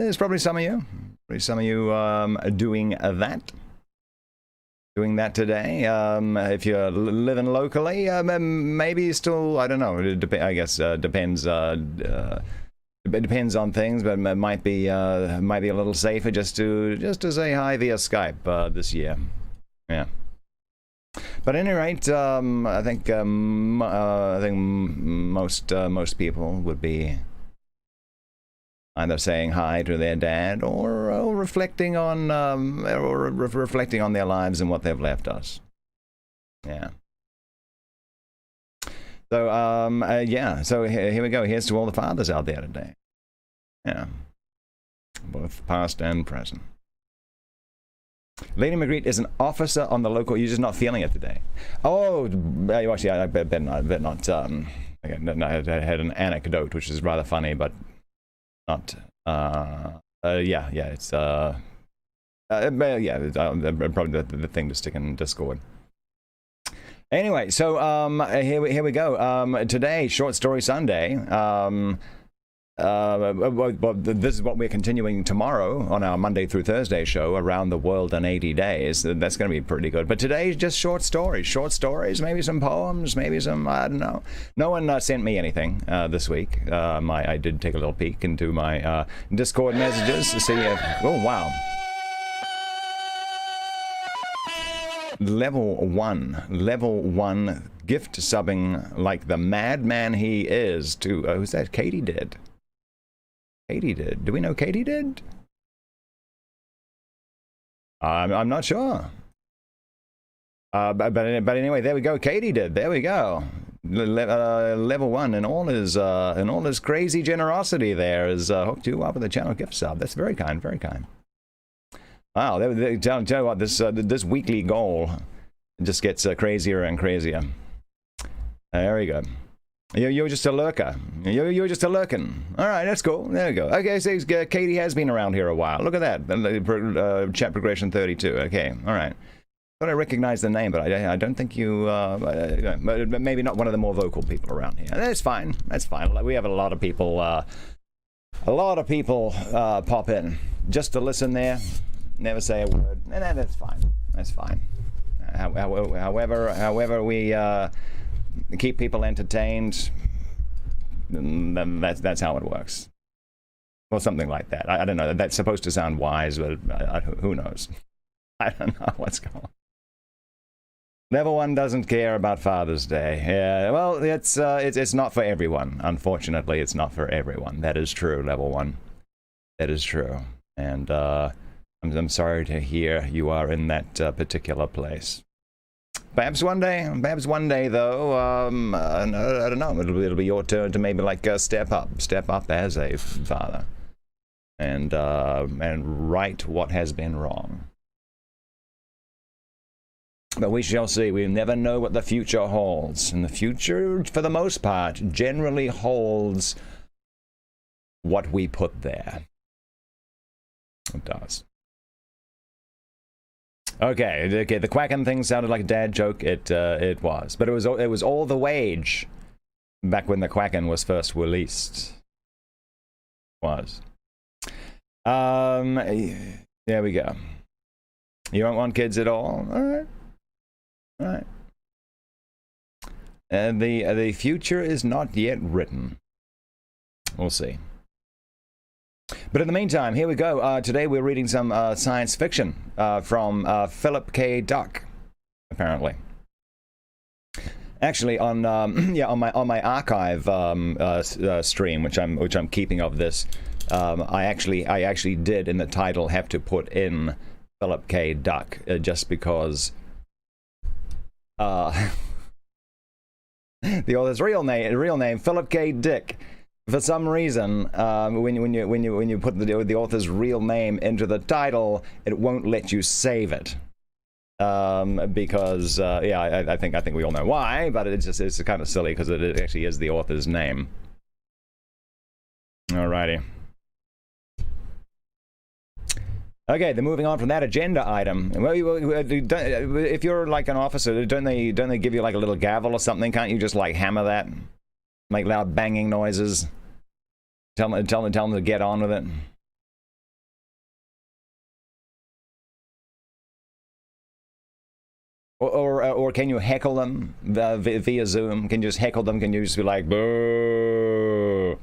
There's probably some of you. Doing that today. If you're living locally, maybe still, I don't know. I guess depends. It depends on things, but it might be a little safer just to say hi via Skype this year. Yeah. But at any rate, I think most people would be either saying hi to their dad or reflecting on reflecting on their lives and what they've left us. Yeah. So yeah. So here we go. Here's to all the fathers out there today. Yeah. Both past and present. Lady Magritte is an officer on the local. You're just not feeling it today. Oh, actually, I bet not. Again, I had an anecdote which is rather funny, but not. Yeah. It's yeah. Probably the thing to stick in Discord. Anyway, so here we go. Today, Short Story Sunday. This is what we're continuing tomorrow on our Monday through Thursday show, Around the World in 80 Days. That's going to be pretty good. But today, just short stories, maybe some poems, maybe some, I don't know. No one sent me anything this week. I did take a little peek into my Discord messages to see if, oh, wow. Level one gift subbing like the madman he is to, who's that? Katie did. Do we know Katie did? I'm not sure. But anyway, there we go. Katie did. There we go. Level one and all his crazy generosity there has hooked you up with a channel gift sub. That's very kind. Very kind. Wow. Tell you what, this weekly goal just gets crazier and crazier. There we go. You're just a lurker. You're just a lurking. All right, that's cool. There we go. Okay, so Katie has been around here a while. Look at that. Chat progression 32. Okay, all right. Thought I recognized the name, but I don't think you. Maybe not one of the more vocal people around here. That's fine. That's fine. We have a lot of people. Pop in just to listen there, never say a word, and that's fine. That's fine. However we. Keep people entertained, that's how it works. Well, something like that. I don't know. That's supposed to sound wise, but who knows? I don't know what's going on. Level one doesn't care about Father's Day. Yeah, well, it's not for everyone. Unfortunately, it's not for everyone. That is true, Level one. That is true. And I'm sorry to hear you are in that particular place. Perhaps one day, though. I don't know. It'll be your turn to maybe like step up as a father, and right what has been wrong. But we shall see. We never know what the future holds, and the future, for the most part, generally holds what we put there. It does. Okay, the quacking thing sounded like a dad joke. It was, but it was all the rage back when the quacking was first released. Was. There we go. You don't want kids at all? All right. The future is not yet written. We'll see. But in the meantime, here we go. Today we're reading some science fiction from Philip K. Dick, apparently. Actually, on my archive stream, which I'm keeping of this, I actually did in the title have to put in Philip K. Dick just because the author's real name Philip K. Dick. For some reason, when you put the author's real name into the title, it won't let you save it. Because I think we all know why, but it's kind of silly because it actually is the author's name. Alrighty. Okay, then moving on from that agenda item. If you're like an officer, don't they give you like a little gavel or something? Can't you just like hammer that, make loud banging noises? Tell them to get on with it. Or can you heckle them via Zoom? Can you just heckle them? Can you just be like, boo,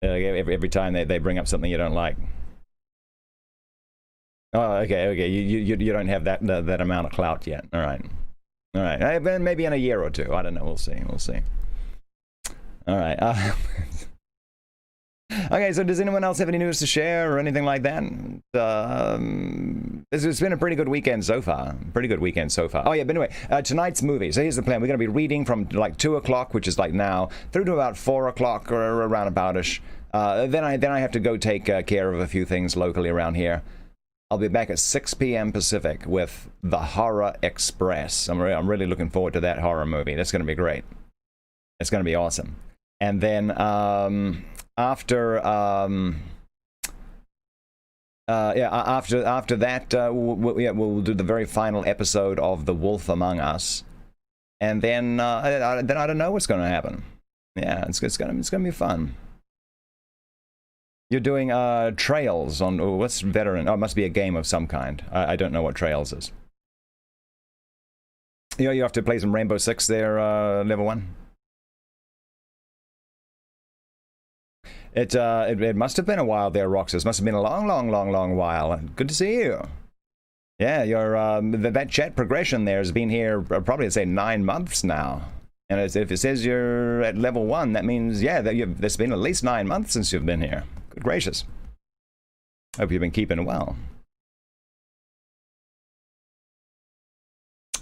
every time they bring up something you don't like? Oh, okay. You don't have that amount of clout yet. All right. Maybe in a year or two. I don't know. We'll see. All right. Okay, so does anyone else have any news to share or anything like that? It's been a pretty good weekend so far. Oh, yeah, but anyway, tonight's movie. So here's the plan. We're going to be reading from like 2 o'clock, which is like now, through to about 4 o'clock or around aboutish. Then I have to go take care of a few things locally around here. I'll be back at 6 p.m. Pacific with The Horror Express. I'm really looking forward to that horror movie. That's going to be great. It's going to be awesome. And then after that, we'll do the very final episode of The Wolf Among Us, and then I don't know what's going to happen. Yeah, it's going to be fun. You're doing Trails on what's Veteran? Oh, it must be a game of some kind. I don't know what Trails is. You have to play some Rainbow Six there, level 1. It must have been a while there, Roxas. Must have been a long while. Good to see you. Yeah, your that chat progression there has been here probably, I'd say, 9 months now. And if it says you're at level 1, that means, yeah, there's been at least 9 months since you've been here. Good gracious. Hope you've been keeping well.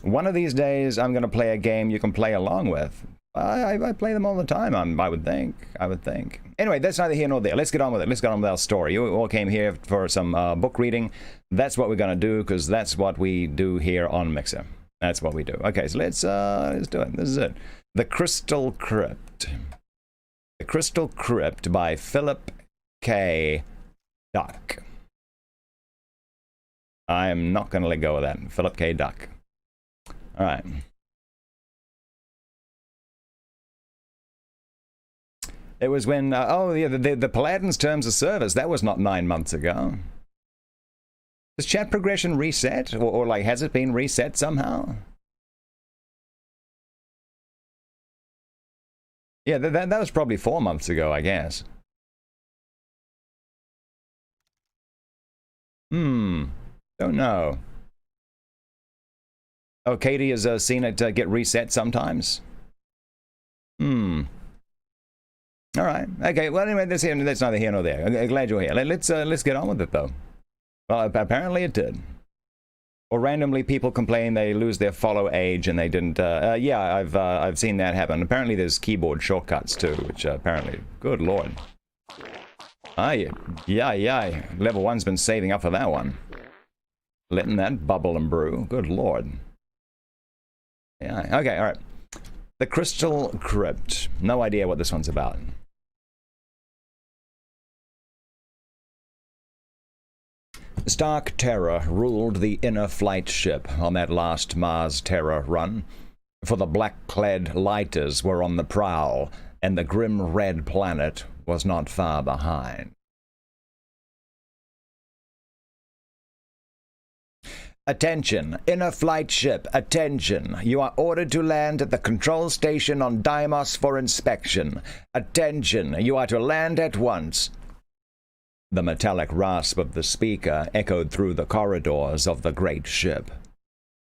One of these days, I'm going to play a game you can play along with. I play them all the time, I would think. Anyway, that's neither here nor there. Let's get on with it. Let's get on with our story. You all came here for some book reading. That's what we're going to do, because that's what we do here on Mixer. That's what we do. Okay, so let's do it. This is it. The Crystal Crypt. The Crystal Crypt by Philip K. Duck. I'm not going to let go of that. Philip K. Duck. All right. It was when, the Paladin's Terms of Service. That was not 9 months ago. Does chat progression reset? Or like, has it been reset somehow? Yeah, that was probably 4 months ago, I guess. Don't know. Oh, Katie has seen it get reset sometimes? All right. Okay. Well, anyway, that's neither here nor there. I'm glad you're here. Let's get on with it, though. Well, apparently it did. Or randomly, people complain they lose their follow age and they didn't. Yeah, I've seen that happen. Apparently, there's keyboard shortcuts too, which apparently, good lord. Yeah. Level 1's been saving up for that one. Letting that bubble and brew. Good lord. Yeah. Okay. All right. The Crystal Crypt. No idea what this one's about. Stark terror ruled the Inner Flight ship on that last Mars Terror run, for the black-clad lighters were on the prowl, and the grim red planet was not far behind. Attention, Inner Flight ship, attention. You are ordered to land at the control station on Deimos for inspection. Attention, you are to land at once. The metallic rasp of the speaker echoed through the corridors of the great ship.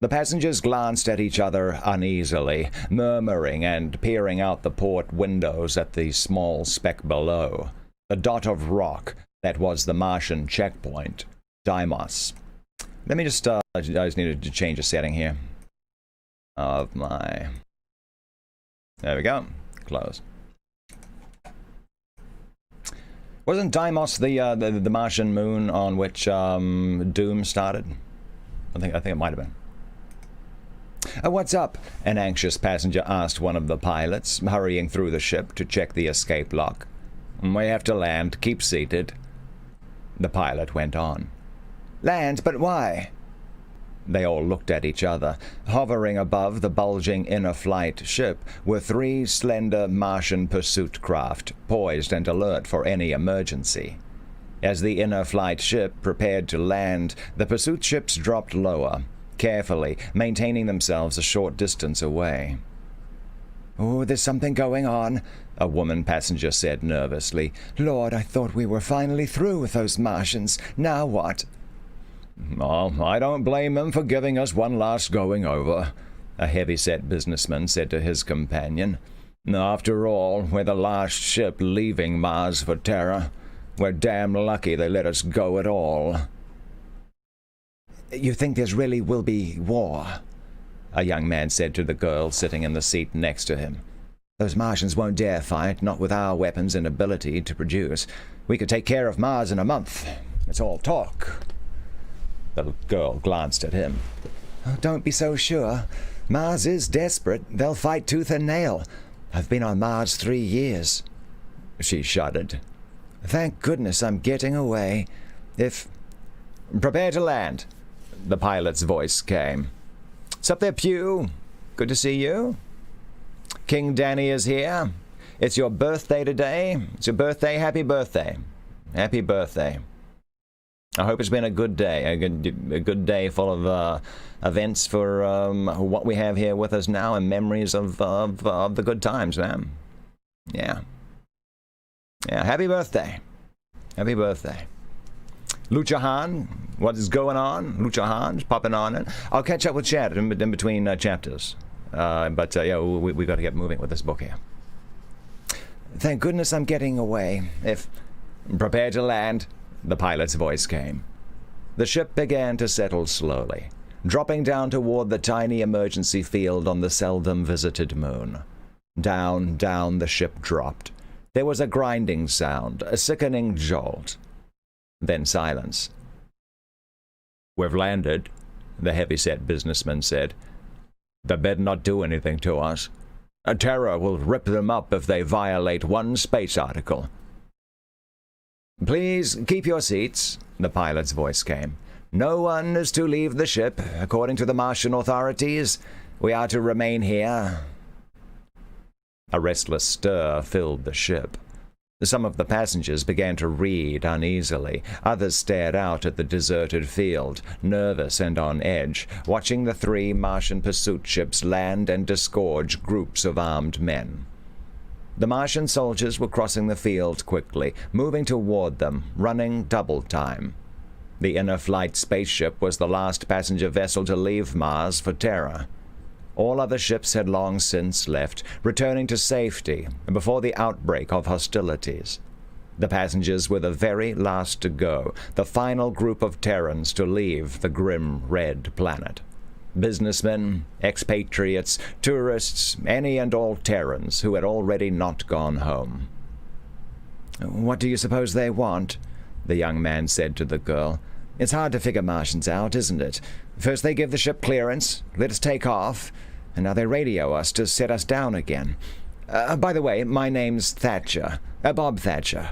The passengers glanced at each other uneasily, murmuring and peering out the port windows at the small speck below, the dot of rock that was the Martian checkpoint, Deimos. Let me just, I just needed to change a setting here of my, there we go, close. Wasn't Deimos the Martian moon on which Doom started? I think it might have been. What's up? An anxious passenger asked one of the pilots, hurrying through the ship to check the escape lock. We have to land. Keep seated. The pilot went on. Land? But why? They all looked at each other. Hovering above the bulging Inner Flight ship were 3 slender Martian pursuit craft, poised and alert for any emergency. As the Inner Flight ship prepared to land, the pursuit ships dropped lower. carefully, maintaining themselves a short distance away. "Oh, there's something going on," a woman passenger said nervously. "Lord, I thought we were finally through with those Martians. Now what?" "Oh, I don't blame them for giving us one last going over," a heavy-set businessman said to his companion. "After all, we're the last ship leaving Mars for Terra. We're damn lucky they let us go at all." "You think there's really will be war?" a young man said to the girl sitting in the seat next to him. "Those Martians won't dare fight, not with our weapons and ability to produce. We could take care of Mars in a month. It's all talk." The girl glanced at him. "Oh, don't be so sure. Mars is desperate. They'll fight tooth and nail. I've been on Mars 3 years." She shuddered. "Thank goodness I'm getting away. If—" "Prepare to land," the pilot's voice came. "Sup there, Pew? Good to see you. King Danny is here. It's your birthday today. It's your birthday. Happy birthday. Happy birthday. I hope it's been a good day, a good day full of events for what we have here with us now and memories of the good times, man. Yeah. Happy birthday. Happy birthday. Lucha Han, what is going on? Lucha Han's popping on in. I'll catch up with Chad in between chapters. But we got to get moving with this book here. Thank goodness I'm getting away. If... Prepare to land, the pilot's voice came. The ship began to settle slowly, dropping down toward the tiny emergency field on the seldom visited moon. Down, down the ship dropped. There was a grinding sound, a sickening jolt. Then silence. "We've landed," the heavy-set businessman said. "They better not do anything to us. Terra will rip them up if they violate one space article." "Please keep your seats," the pilot's voice came. "No one is to leave the ship. According to the Martian authorities, we are to remain here." A restless stir filled the ship. Some of the passengers began to read uneasily. Others stared out at the deserted field, nervous and on edge, watching the 3 Martian pursuit ships land and disgorge groups of armed men. The Martian soldiers were crossing the field quickly, moving toward them, running double time. The Inner Flight spaceship was the last passenger vessel to leave Mars for Terra. All other ships had long since left, returning to safety before the outbreak of hostilities. The passengers were the very last to go, the final group of Terrans to leave the grim red planet. Businessmen, expatriates, tourists, any and all Terrans who had already not gone home. "What do you suppose they want?" the young man said to the girl. "It's hard to figure Martians out, isn't it? First they give the ship clearance, let us take off, and now they radio us to set us down again. By the way, my name's Thatcher, Bob Thatcher,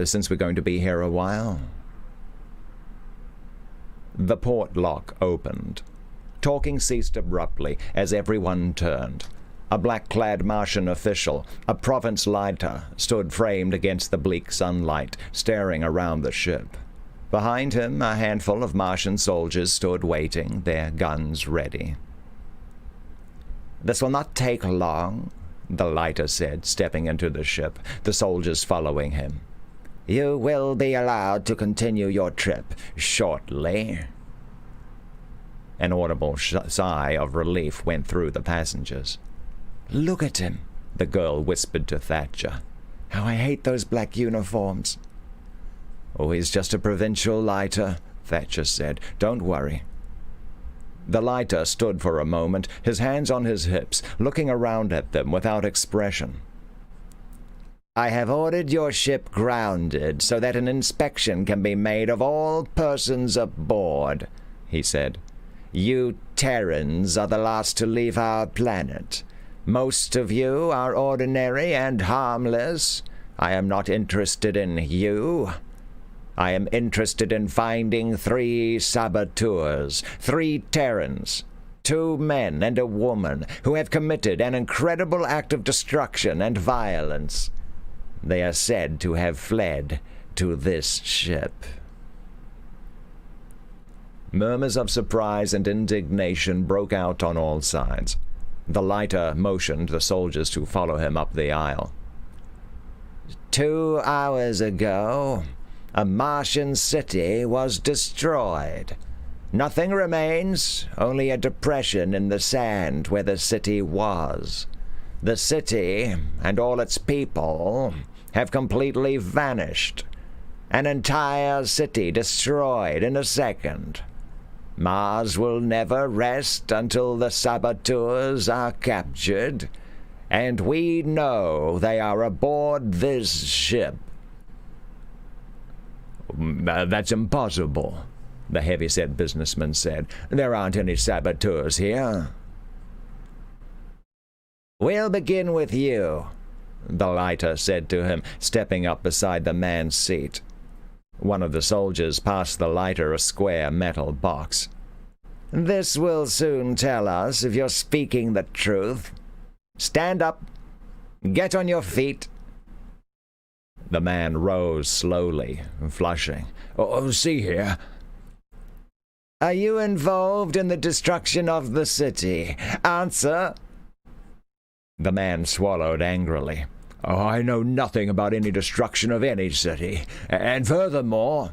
since we're going to be here a while." The port lock opened. Talking ceased abruptly as everyone turned. A black-clad Martian official, a province leiter, stood framed against the bleak sunlight, staring around the ship. Behind him, a handful of Martian soldiers stood waiting, their guns ready. "This will not take long," the leiter said, stepping into the ship, the soldiers following him. "You will be allowed to continue your trip shortly." An audible sigh of relief went through the passengers. "Look at him," the girl whispered to Thatcher. "How I hate those black uniforms." "Oh, he's just a provincial leiter," Thatcher said. "Don't worry." The leiter stood for a moment, his hands on his hips, looking around at them without expression. "I have ordered your ship grounded so that an inspection can be made of all persons aboard," he said. "You Terrans are the last to leave our planet. Most of you are ordinary and harmless. I am not interested in you. I am interested in finding 3 saboteurs, 3 Terrans, 2 men and a woman who have committed an incredible act of destruction and violence. They are said to have fled to this ship." Murmurs of surprise and indignation broke out on all sides. The lighter motioned the soldiers to follow him up the aisle. 2 hours ago, a Martian city was destroyed. Nothing remains, only a depression in the sand where the city was. The city and all its people have completely vanished. An entire city destroyed in a second. Mars will never rest until the saboteurs are captured, and we know they are aboard this ship. That's impossible, the heavy-set businessman said. There aren't any saboteurs here. We'll begin with you, the lighter said to him, stepping up beside the man's seat. One of the soldiers passed the lighter a square metal box. This will soon tell us if you're speaking the truth. Stand up. Get on your feet. The man rose slowly, flushing. Oh, see here. Are you involved in the destruction of the city? Answer. The man swallowed angrily. Oh, I know nothing about any destruction of any city. And furthermore...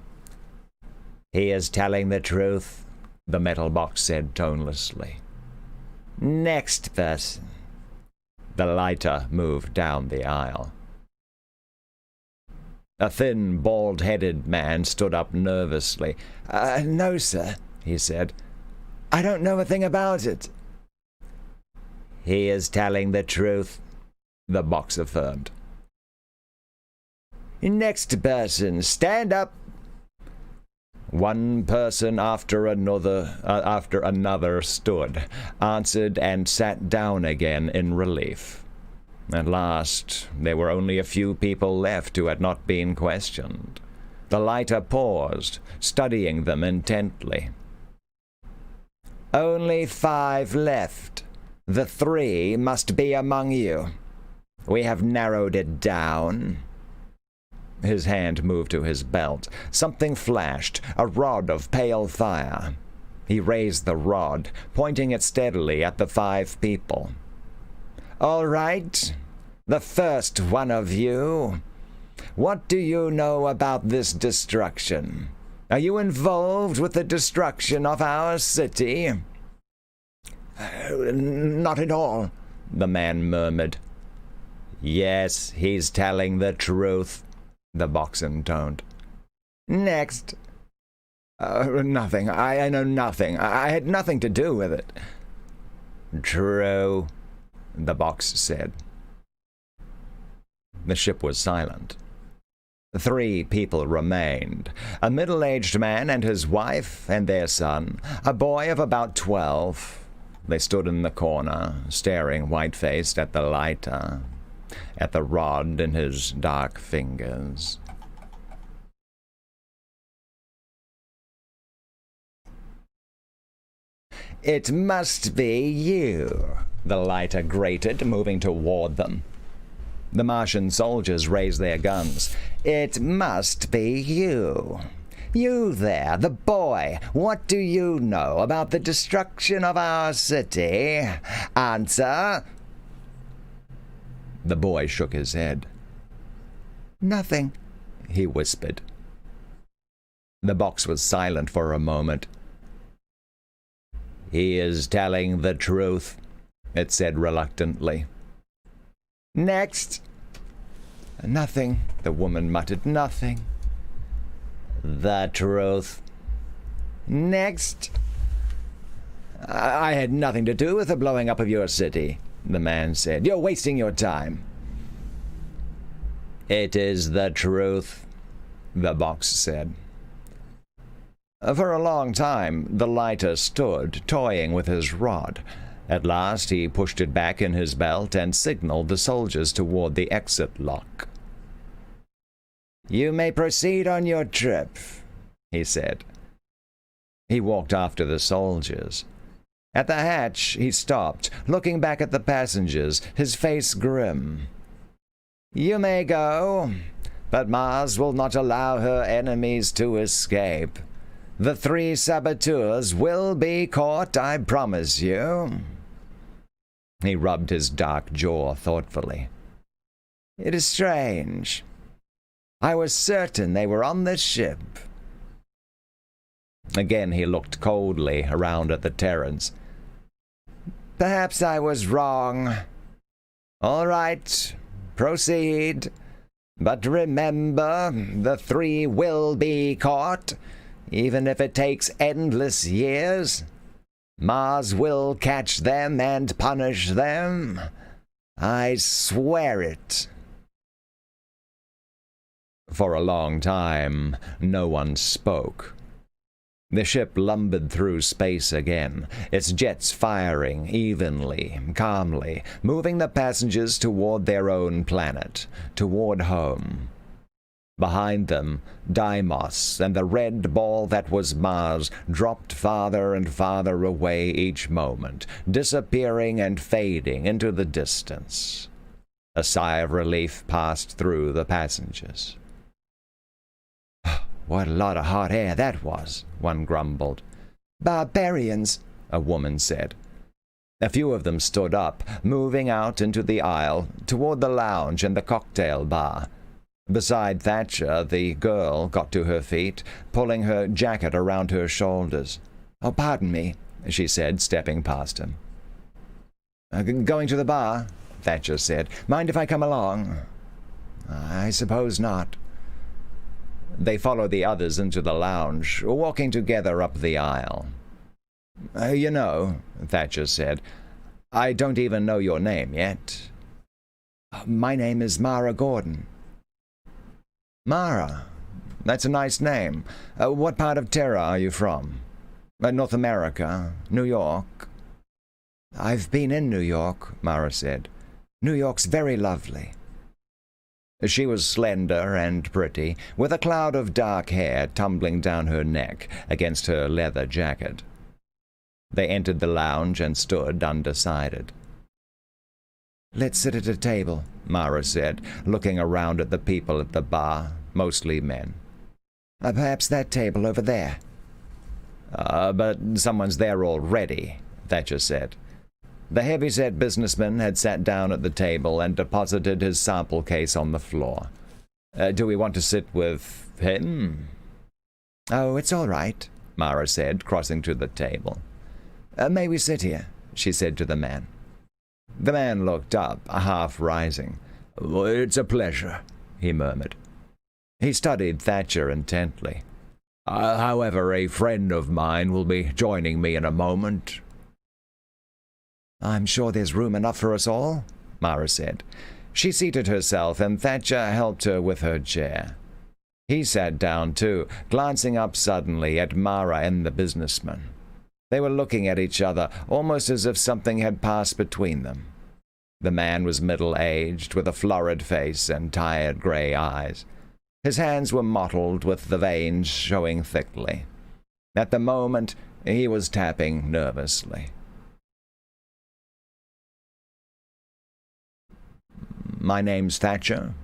He is telling the truth, the metal box said tonelessly. Next person. The lighter moved down the aisle. A thin, bald-headed man stood up nervously. No, sir, he said. I don't know a thing about it. He is telling the truth, the box affirmed. Next person, stand up. One person after another stood, answered, and sat down again in relief. At last, there were only a few people left who had not been questioned. The lighter paused, studying them intently. Only 5 left. The 3 must be among you. We have narrowed it down. His hand moved to his belt. Something flashed, a rod of pale fire. He raised the rod, pointing it steadily at the 5 people. All right, the first one of you. What do you know about this destruction? Are you involved with the destruction of our city? Not at all, the man murmured. Yes, he's telling the truth, the box intoned. Next. Nothing. I know nothing. I had nothing to do with it. True, the box said. The ship was silent. 3 people remained. A middle-aged man and his wife and their son, a boy of about 12. They stood in the corner, staring white-faced at the lighter, at the rod in his dark fingers. It must be you, the lighter grated, moving toward them. The Martian soldiers raised their guns. It must be you. You there, the boy. What do you know about the destruction of our city? Answer. The boy shook his head. Nothing, he whispered. The box was silent for a moment. He is telling the truth, it said reluctantly. Next. Nothing, the woman muttered. Nothing. The truth. Next. I had nothing to do with the blowing up of your city, the man said. You're wasting your time. It is the truth, the box said. For a long time, the lighter stood, toying with his rod. At last, he pushed it back in his belt and signaled the soldiers toward the exit lock. You may proceed on your trip, he said. He walked after the soldiers. At the hatch, he stopped, looking back at the passengers, his face grim. You may go, but Mars will not allow her enemies to escape. The 3 saboteurs will be caught, I promise you." He rubbed his dark jaw thoughtfully. "It is strange. I was certain they were on this ship." Again he looked coldly around at the Terrans. "Perhaps I was wrong. All right, proceed. But remember, the 3 will be caught, even if it takes endless years. Mars will catch them and punish them. I swear it." For a long time, no one spoke. The ship lumbered through space again, its jets firing evenly, calmly, moving the passengers toward their own planet, toward home. Behind them, Deimos and the red ball that was Mars dropped farther and farther away each moment, disappearing and fading into the distance. A sigh of relief passed through the passengers. "What a lot of hot air that was," one grumbled. "Barbarians," a woman said. A few of them stood up, moving out into the aisle, toward the lounge and the cocktail bar. Beside Thatcher, the girl got to her feet, pulling her jacket around her shoulders. "Oh, pardon me," she said, stepping past him. "Going to the bar?" Thatcher said. "Mind if I come along?" "I suppose not." They followed the others into the lounge, walking together up the aisle. You know," Thatcher said, "I don't even know your name yet." "My name is Mara Gordon." "Mara? That's a nice name. What part of Terra are you from? North America? New York?" "I've been in New York," Mara said. "New York's very lovely." She was slender and pretty, with a cloud of dark hair tumbling down her neck against her leather jacket. They entered the lounge and stood undecided. "Let's sit at a table," Mara said, looking around at the people at the bar, mostly men. "Perhaps that table over there." But someone's there already," Thatcher said. The heavy-set businessman had sat down at the table and deposited his sample case on the floor. "Do we want to sit with him?" "Oh, it's all right," Mara said, crossing to the table. "May we sit here?" she said to the man. The man looked up, half rising. "It's a pleasure," he murmured. He studied Thatcher intently. "However, a friend of mine will be joining me in a moment." "I'm sure there's room enough for us all," Mara said. She seated herself, and Thatcher helped her with her chair. He sat down too, glancing up suddenly at Mara and the businessman. They were looking at each other, almost as if something had passed between them. The man was middle-aged, with a florid face and tired gray eyes. His hands were mottled with the veins showing thickly. At the moment, he was tapping nervously. "My name's Thatcher,"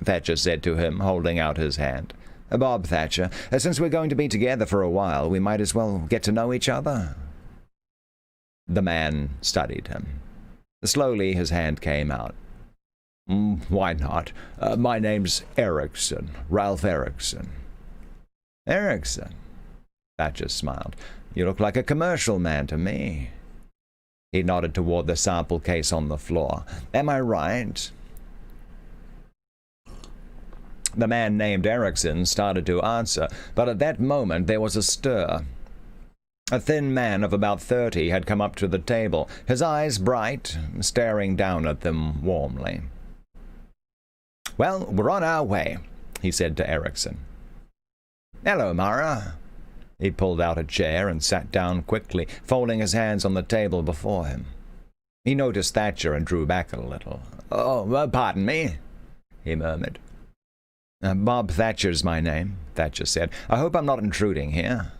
Thatcher said to him, holding out his hand. "Bob Thatcher. Since we're going to be together for a while, we might as well get to know each other." The man studied him. Slowly his hand came out. "Why not? My name's Erickson, Ralph Erickson." "Erickson?" Thatcher smiled. "You look like a commercial man to me." He nodded toward the sample case on the floor. "Am I right?" The man named Erickson started to answer, but at that moment there was a stir. A thin man of about 30 had come up to the table, his eyes bright, staring down at them warmly. "Well, we're on our way," he said to Erickson. "Hello, Mara." He pulled out a chair and sat down quickly, folding his hands on the table before him. He noticed Thatcher and drew back a little. "Oh, pardon me," he murmured. "Bob Thatcher's my name," Thatcher said. "I hope I'm not intruding here."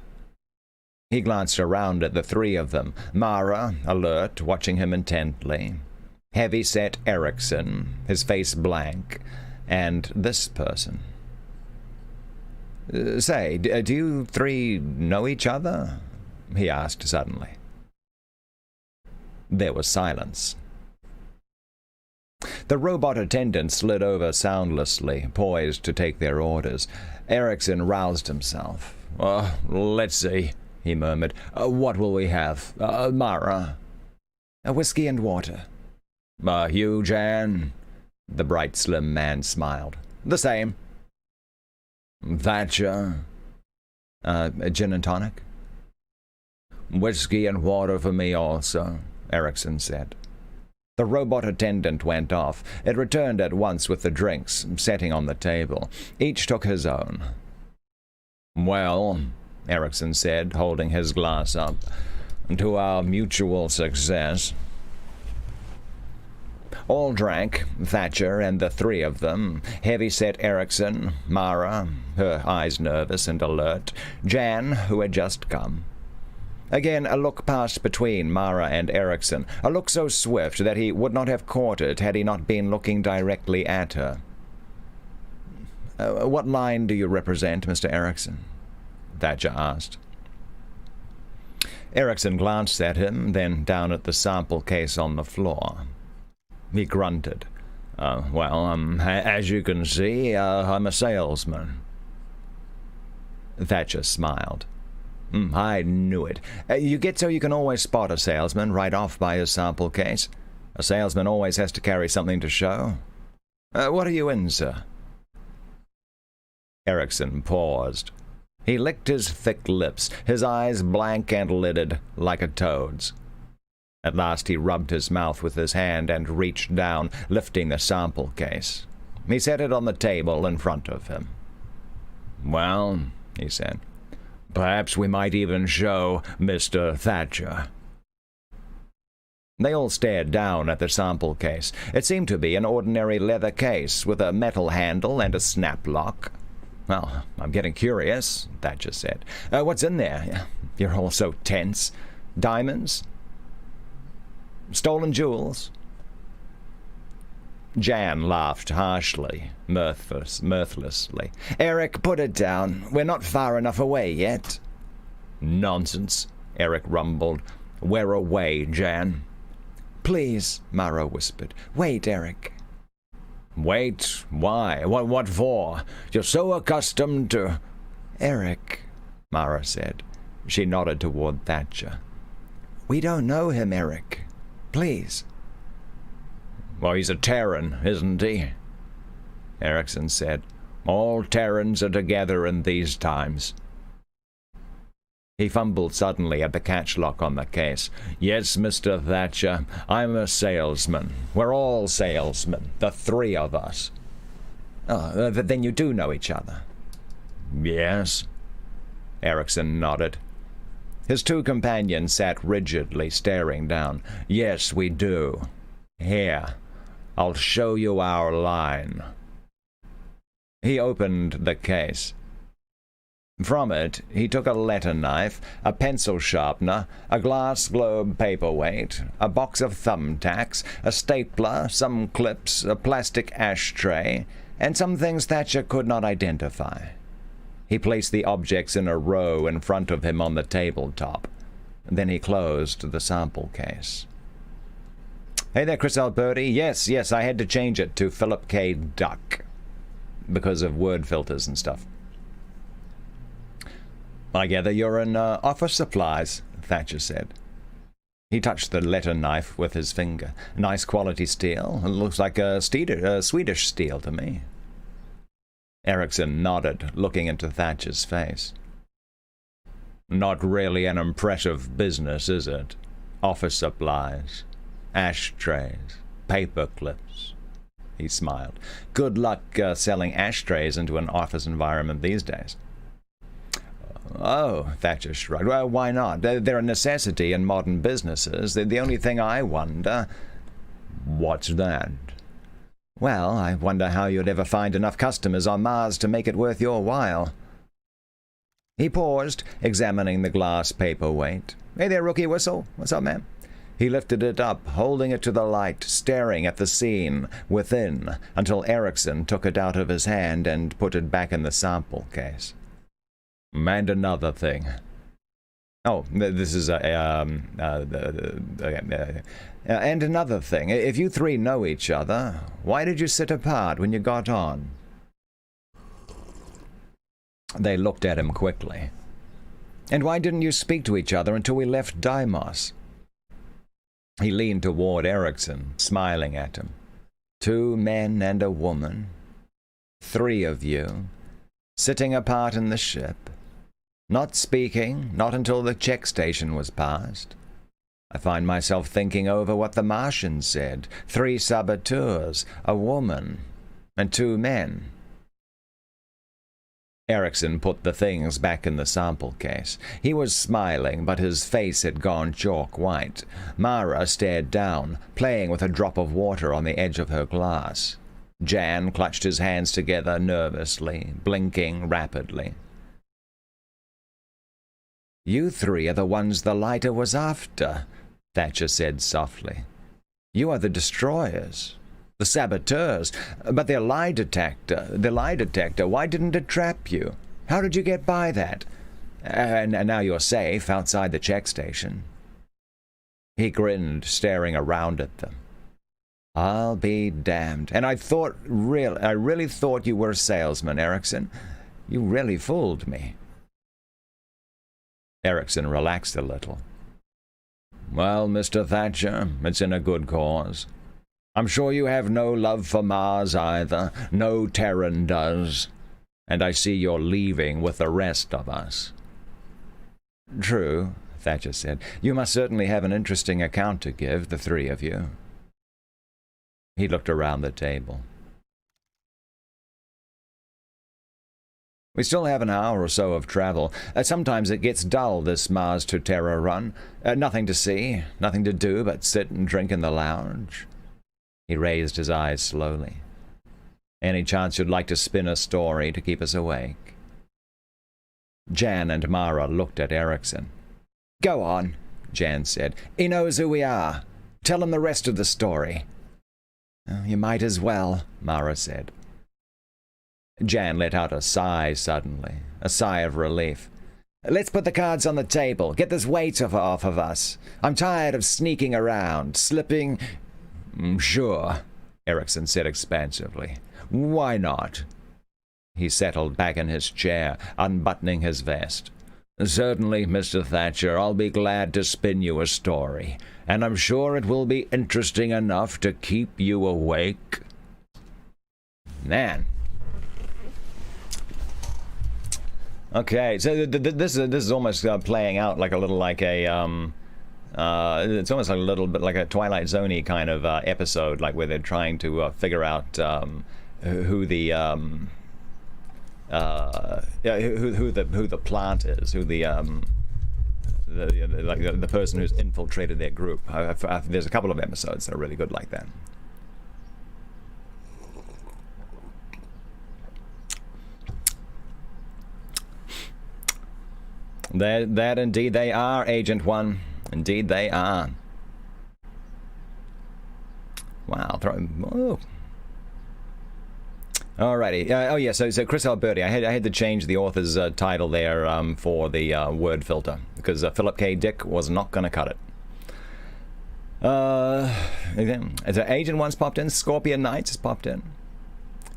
He glanced around at the 3 of them, Mara, alert, watching him intently, heavy-set Erickson, his face blank, and this person. Say, do you three know each other? He asked suddenly. There was silence. The robot attendant slid over soundlessly, poised to take their orders. Erickson roused himself. Let's see, he murmured. What will we have? Mara? A whiskey and water. You, Jan? The bright, slim man smiled. The same. Thatcher? Gin and tonic? Whiskey and water for me also, Erickson said. The robot attendant went off. It returned at once with the drinks, setting on the table. Each took his own. Well, Erickson said, holding his glass up, to our mutual success. All drank, Thatcher and the three of them, heavy-set Erickson, Mara, her eyes nervous and alert, Jan, who had just come. Again, a look passed between Mara and Erickson, a look so swift that he would not have caught it had he not been looking directly at her. What line do you represent, Mr. Erickson? Thatcher asked. Erickson glanced at him, then down at the sample case on the floor. He grunted. As you can see, I'm a salesman. Thatcher smiled. I knew it. You get so you can always spot a salesman right off by his sample case. A salesman always has to carry something to show. What are you in, sir? Erickson paused. He licked his thick lips, his eyes blank and lidded like a toad's. At last he rubbed his mouth with his hand and reached down, lifting the sample case. He set it on the table in front of him. Well, he said, perhaps we might even show Mr. Thatcher. They all stared down at the sample case. It seemed to be an ordinary leather case with a metal handle and a snap lock. Well, I'm getting curious, Thatcher said. What's in there? You're all so tense. Diamonds? Stolen jewels? Jan laughed harshly, mirthlessly. Eric, put it down. We're not far enough away yet. Nonsense, Eric rumbled. We're away, Jan. Please, Mara whispered. Wait, Eric. Wait? Why? What for? You're so accustomed to... Eric, Mara said. She nodded toward Thatcher. We don't know him, Eric. Please. Well, he's a Terran, isn't he? Erickson said. All Terrans are together in these times. He fumbled suddenly at the catch lock on the case. Yes, Mr. Thatcher, I'm a salesman. We're all salesmen, the three of us. Then you do know each other? Yes. Erickson nodded. His two companions sat rigidly, staring down. Yes, we do. Here, I'll show you our line. He opened the case. From it, he took a letter knife, a pencil sharpener, a glass globe paperweight, a box of thumbtacks, a stapler, some clips, a plastic ashtray, and some things Thatcher could not identify. He placed the objects in a row in front of him on the tabletop. Then he closed the sample case. Hey there, Chris Alberti. Yes, I had to change it to Philip K. Duck because of word filters and stuff. I gather you're in office supplies, Thatcher said. He touched the letter knife with his finger. Nice quality steel. It looks like a Swedish steel to me. Erickson nodded, looking into Thatcher's face. Not really an impressive business, is it? Office supplies, ashtrays, paper clips. He smiled. Good luck selling ashtrays into an office environment these days. Oh, Thatcher shrugged. Well, why not? They're a necessity in modern businesses. The only thing I wonder... What's that? Well, I wonder how you'd ever find enough customers on Mars to make it worth your while. He paused, examining the glass paperweight. Hey there, Rookie Whistle. What's up, man? He lifted it up, holding it to the light, staring at the scene within, until Erickson took it out of his hand and put it back in the sample case. And another thing. Oh, this is and another thing. If you three know each other, why did you sit apart when you got on? They looked at him quickly. And why didn't you speak to each other until we left Deimos? He leaned toward Erickson, smiling at him. 2 men and a woman. 3 of you, sitting apart in the ship. Not speaking, not until the check station was passed. I find myself thinking over what the Martians said. 3 saboteurs, a woman, and 2 men. Erickson put the things back in the sample case. He was smiling, but his face had gone chalk white. Mara stared down, playing with a drop of water on the edge of her glass. Jan clutched his hands together nervously, blinking rapidly. You 3 are the ones the lighter was after, Thatcher said softly. You are the destroyers. The saboteurs, but their lie detector, why didn't it trap you? How did you get by that? And now you're safe outside the check station. He grinned, staring around at them. I'll be damned. And I really thought you were a salesman, Erickson. You really fooled me. Erickson relaxed a little. Well, Mr. Thatcher, it's in a good cause. I'm sure you have no love for Mars either. No Terran does. And I see you're leaving with the rest of us. True, Thatcher said. You must certainly have an interesting account to give, the 3 of you. He looked around the table. We still have an hour or so of travel. Sometimes it gets dull, this Mars to Terra run. Nothing to see, nothing to do but sit and drink in the lounge. He raised his eyes slowly. Any chance you'd like to spin a story to keep us awake? Jan and Mara looked at Erickson. Go on, Jan said. He knows who we are. Tell him the rest of the story. You might as well, Mara said. Jan let out a sigh suddenly, a sigh of relief. Let's put the cards on the table. Get this weight off of us. I'm tired of sneaking around, slipping... Sure, Erickson said expansively. Why not? He settled back in his chair, unbuttoning his vest. Certainly, Mr. Thatcher, I'll be glad to spin you a story, and I'm sure it will be interesting enough to keep you awake. Man. Okay, so this is almost playing out like a little like a it's almost like a little bit like a Twilight Zone-y kind of episode, like where they're trying to figure out who the plant is, who the person who's infiltrated their group. There's a couple of episodes that are really good like that. That indeed they are, Agent 1. Indeed they are. Wow. Oh. Alrighty. Oh yeah. So Chris Alberti. I had to change the author's title there for the word filter because Philip K. Dick was not going to cut it. So Agent 1's popped in. Scorpion Knights has popped in,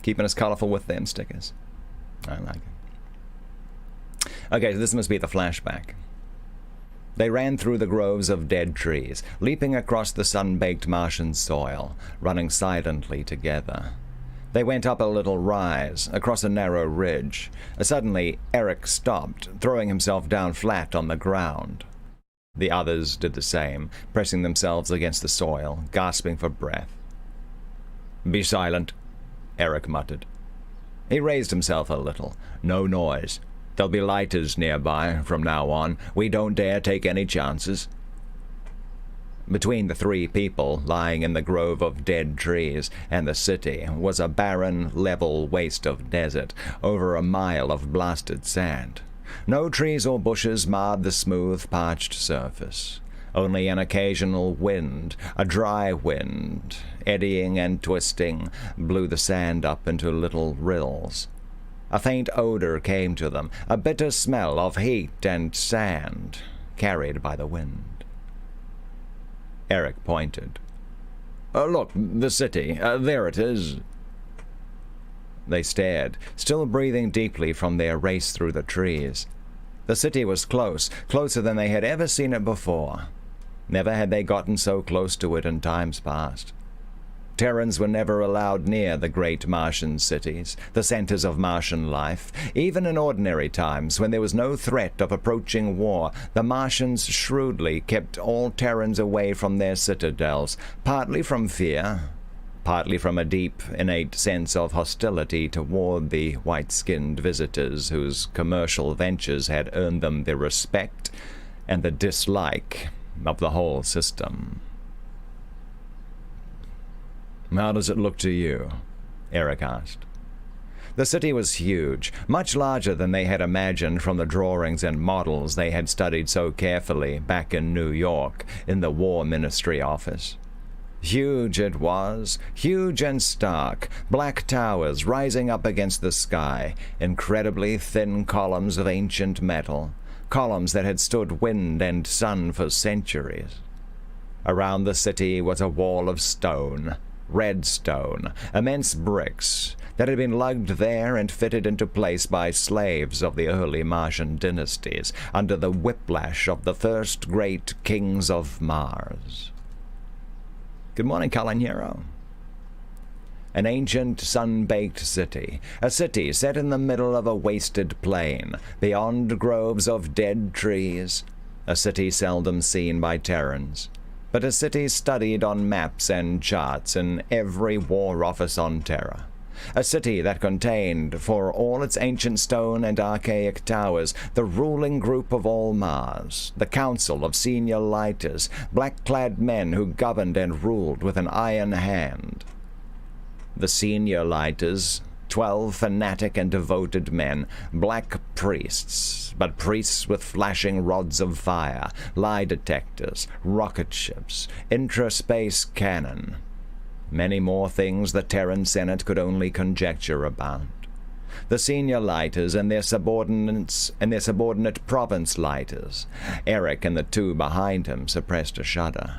keeping us colorful with them stickers. I like it. Okay, so this must be the flashback. They ran through the groves of dead trees, leaping across the sun-baked Martian soil, running silently together. They went up a little rise, across a narrow ridge. Suddenly, Eric stopped, throwing himself down flat on the ground. The others did the same, pressing themselves against the soil, gasping for breath. Be silent, Eric muttered. He raised himself a little. No noise. There'll be lighters nearby from now on. We don't dare take any chances. Between the 3 people lying in the grove of dead trees and the city was a barren, level waste of desert, over a mile of blasted sand. No trees or bushes marred the smooth, parched surface. Only an occasional wind, a dry wind, eddying and twisting, blew the sand up into little rills. A faint odor came to them, a bitter smell of heat and sand, carried by the wind. Eric pointed. Look, the city. There it is. They stared, still breathing deeply from their race through the trees. The city was close, closer than they had ever seen it before. Never had they gotten so close to it in times past. Terrans were never allowed near the great Martian cities, the centers of Martian life. Even in ordinary times, when there was no threat of approaching war, the Martians shrewdly kept all Terrans away from their citadels, partly from fear, partly from a deep, innate sense of hostility toward the white-skinned visitors whose commercial ventures had earned them the respect and the dislike of the whole system. "How does it look to you?" Eric asked. The city was huge, much larger than they had imagined from the drawings and models they had studied so carefully back in New York in the War Ministry office. Huge it was, huge and stark, black towers rising up against the sky, incredibly thin columns of ancient metal, columns that had stood wind and sun for centuries. Around the city was a wall of stone, red stone, immense bricks that had been lugged there and fitted into place by slaves of the early Martian dynasties under the whiplash of the first great kings of Mars. "Good morning, Calanero." An ancient, sun-baked city, a city set in the middle of a wasted plain, beyond groves of dead trees, a city seldom seen by Terrans, but a city studied on maps and charts in every war office on Terra. A city that contained, for all its ancient stone and archaic towers, the ruling group of all Mars, the council of senior lighters, black-clad men who governed and ruled with an iron hand. The senior lighters, 12 fanatic and devoted men, black priests, but priests with flashing rods of fire, lie detectors, rocket ships, intraspace cannon. Many more things the Terran Senate could only conjecture about. The senior lighters and their subordinates and their subordinate province lighters. Eric and the two behind him suppressed a shudder.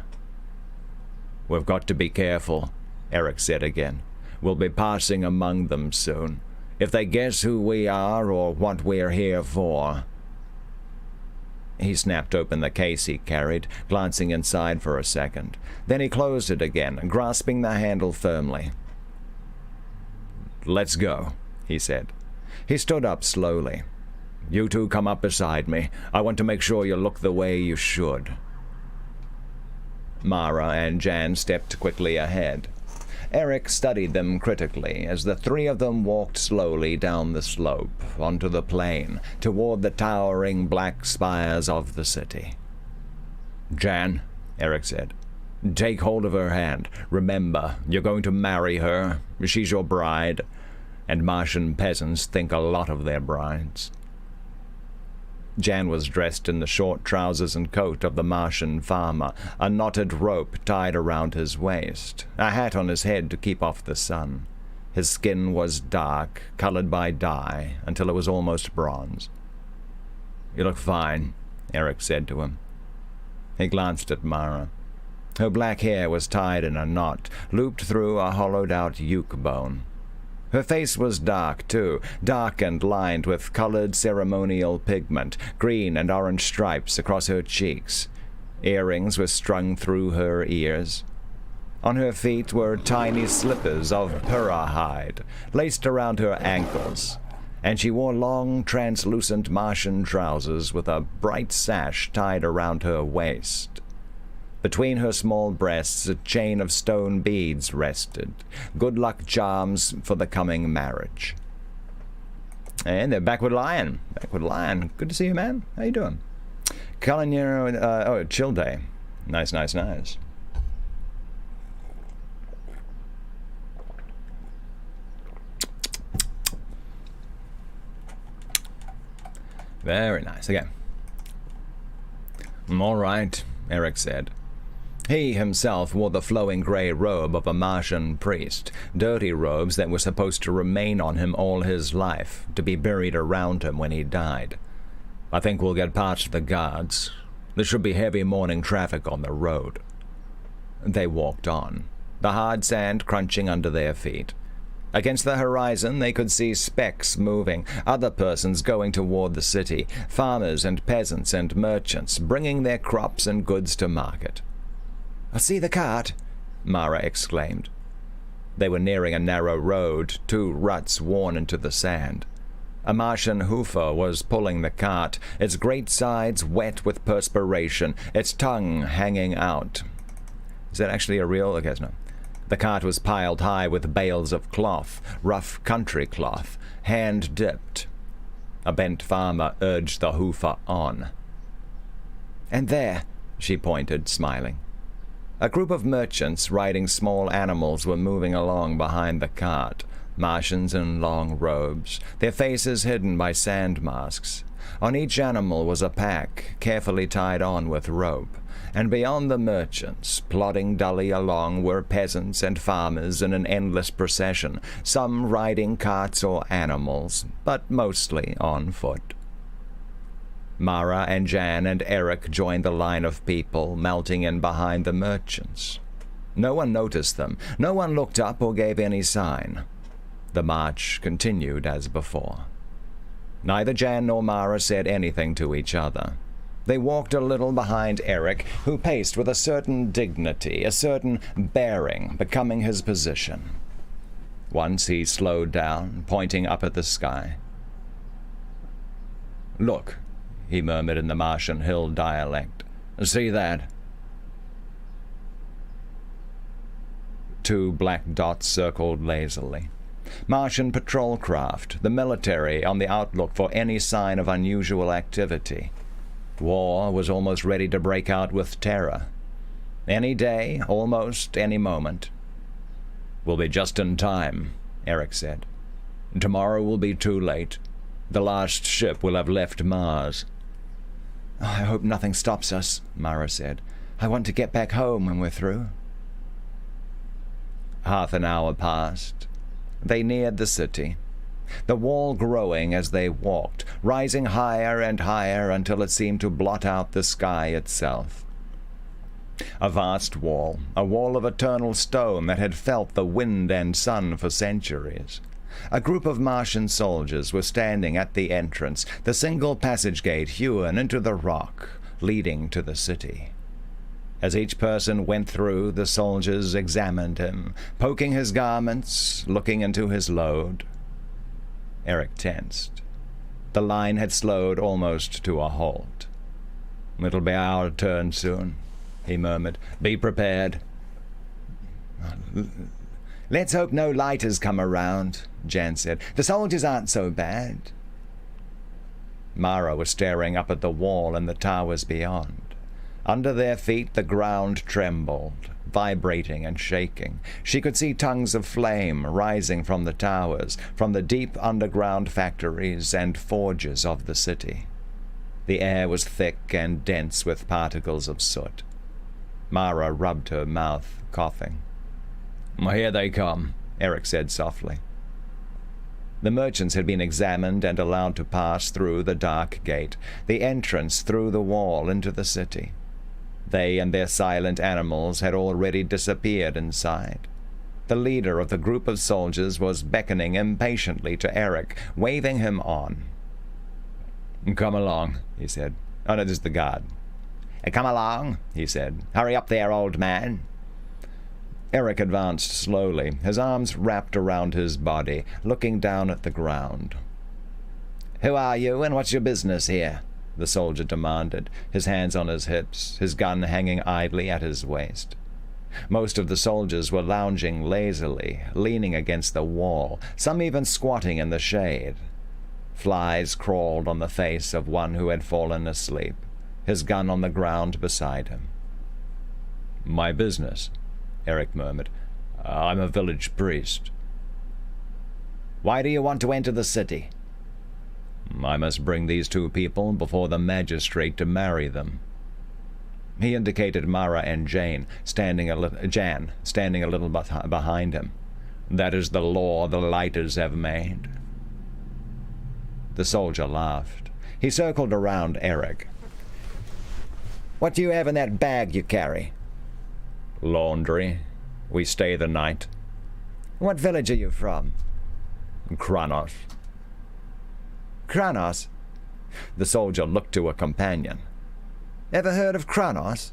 "We've got to be careful," Eric said again. "We'll be passing among them soon. If they guess who we are or what we're here for..." He snapped open the case he carried, glancing inside for a second. Then he closed it again, grasping the handle firmly. "Let's go," he said. He stood up slowly. "You two come up beside me. I want to make sure you look the way you should." Mara and Jan stepped quickly ahead. Eric studied them critically as the three of them walked slowly down the slope onto the plain toward the towering black spires of the city. "Jan," Eric said, "take hold of her hand. Remember, you're going to marry her. She's your bride. And Martian peasants think a lot of their brides." Jan was dressed in the short trousers and coat of the Martian farmer, a knotted rope tied around his waist, a hat on his head to keep off the sun. His skin was dark, colored by dye, until it was almost bronze. "You look fine," Eric said to him. He glanced at Mara. Her black hair was tied in a knot, looped through a hollowed-out uke bone. Her face was dark, too, dark and lined with colored ceremonial pigment, green and orange stripes across her cheeks. Earrings were strung through her ears. On her feet were tiny slippers of pura hide, laced around her ankles, and she wore long, translucent Martian trousers with a bright sash tied around her waist. Between her small breasts a chain of stone beads rested, good luck charms for the coming marriage. And they're back with Lion. Back with Lion. Good to see you, man. How you doing? Calanero, chill day. Nice. Very nice. Okay. All right, Eric said. He himself wore the flowing grey robe of a Martian priest, dirty robes that were supposed to remain on him all his life, to be buried around him when he died. "I think we'll get past the guards. There should be heavy morning traffic on the road." They walked on, the hard sand crunching under their feet. Against the horizon they could see specks moving, other persons going toward the city, farmers and peasants and merchants, bringing their crops and goods to market. "I see the cart," Mara exclaimed. They were nearing a narrow road, two ruts worn into the sand. A Martian hoofer was pulling the cart, its great sides wet with perspiration, its tongue hanging out. Is that actually a real? Okay, no. The cart was piled high with bales of cloth, rough country cloth, hand-dipped. A bent farmer urged the hoofer on. "And there," she pointed, smiling. A group of merchants riding small animals were moving along behind the cart, Martians in long robes, their faces hidden by sand masks. On each animal was a pack, carefully tied on with rope, and beyond the merchants, plodding dully along, were peasants and farmers in an endless procession, some riding carts or animals, but mostly on foot. Mara and Jan and Eric joined the line of people, melting in behind the merchants. No one noticed them. No one looked up or gave any sign. The march continued as before. Neither Jan nor Mara said anything to each other. They walked a little behind Eric, who paced with a certain dignity, a certain bearing, becoming his position. Once he slowed down, pointing up at the sky. "Look," he murmured in the Martian hill dialect. "See that?" Two black dots circled lazily. Martian patrol craft, the military on the outlook for any sign of unusual activity. War was almost ready to break out with terror. Any day, almost any moment. "We'll be just in time," Eric said. "Tomorrow will be too late. The last ship will have left Mars." "I hope nothing stops us," Mara said. "I want to get back home when we're through." Half an hour passed. They neared the city, the wall growing as they walked, rising higher and higher until it seemed to blot out the sky itself. A vast wall, a wall of eternal stone that had felt the wind and sun for centuries. A group of Martian soldiers were standing at the entrance, the single passage gate hewn into the rock, leading to the city. As each person went through, the soldiers examined him, poking his garments, looking into his load. Eric tensed. The line had slowed almost to a halt. "It'll be our turn soon," he murmured. "Be prepared." "Let's hope no lighters come around," Jan said. "The soldiers aren't so bad." Mara was staring up at the wall and the towers beyond. Under their feet the ground trembled, vibrating and shaking. She could see tongues of flame rising from the towers, from the deep underground factories and forges of the city. The air was thick and dense with particles of soot. Mara rubbed her mouth, coughing. "Here they come," Eric said softly. The merchants had been examined and allowed to pass through the dark gate, the entrance through the wall into the city. They and their silent animals had already disappeared inside. The leader of the group of soldiers was beckoning impatiently to Eric, waving him on. "Come along," he said. "Oh, no, this is the guard." "Come along," he said. "Hurry up there, old man." Eric advanced slowly, his arms wrapped around his body, looking down at the ground. "Who are you, and what's your business here?" the soldier demanded, his hands on his hips, his gun hanging idly at his waist. Most of the soldiers were lounging lazily, leaning against the wall, some even squatting in the shade. Flies crawled on the face of one who had fallen asleep, his gun on the ground beside him. "My business," Eric murmured. "I'm a village priest." "Why do you want to enter the city?" "I must bring these two people before the magistrate to marry them." He indicated Mara and Jan standing a little behind him. "That is the law the lighters have made." The soldier laughed. He circled around Eric. "What do you have in that bag you carry?" "Laundry. We stay the night." "What village are you from?" "Kranos." "Kranos?" The soldier looked to a companion. "Ever heard of Kranos?"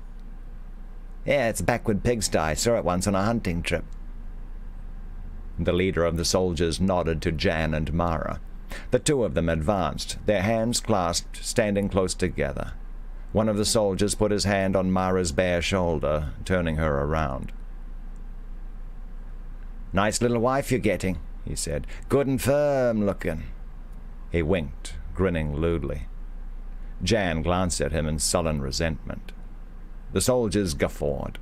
"Yeah, it's a backward pigsty. Saw it once on a hunting trip." The leader of the soldiers nodded to Jan and Mara. The two of them advanced, their hands clasped, standing close together. One of the soldiers put his hand on Mara's bare shoulder, turning her around. "Nice little wife you're getting," he said. "Good and firm looking." He winked, grinning lewdly. Jan glanced at him in sullen resentment. The soldiers guffawed.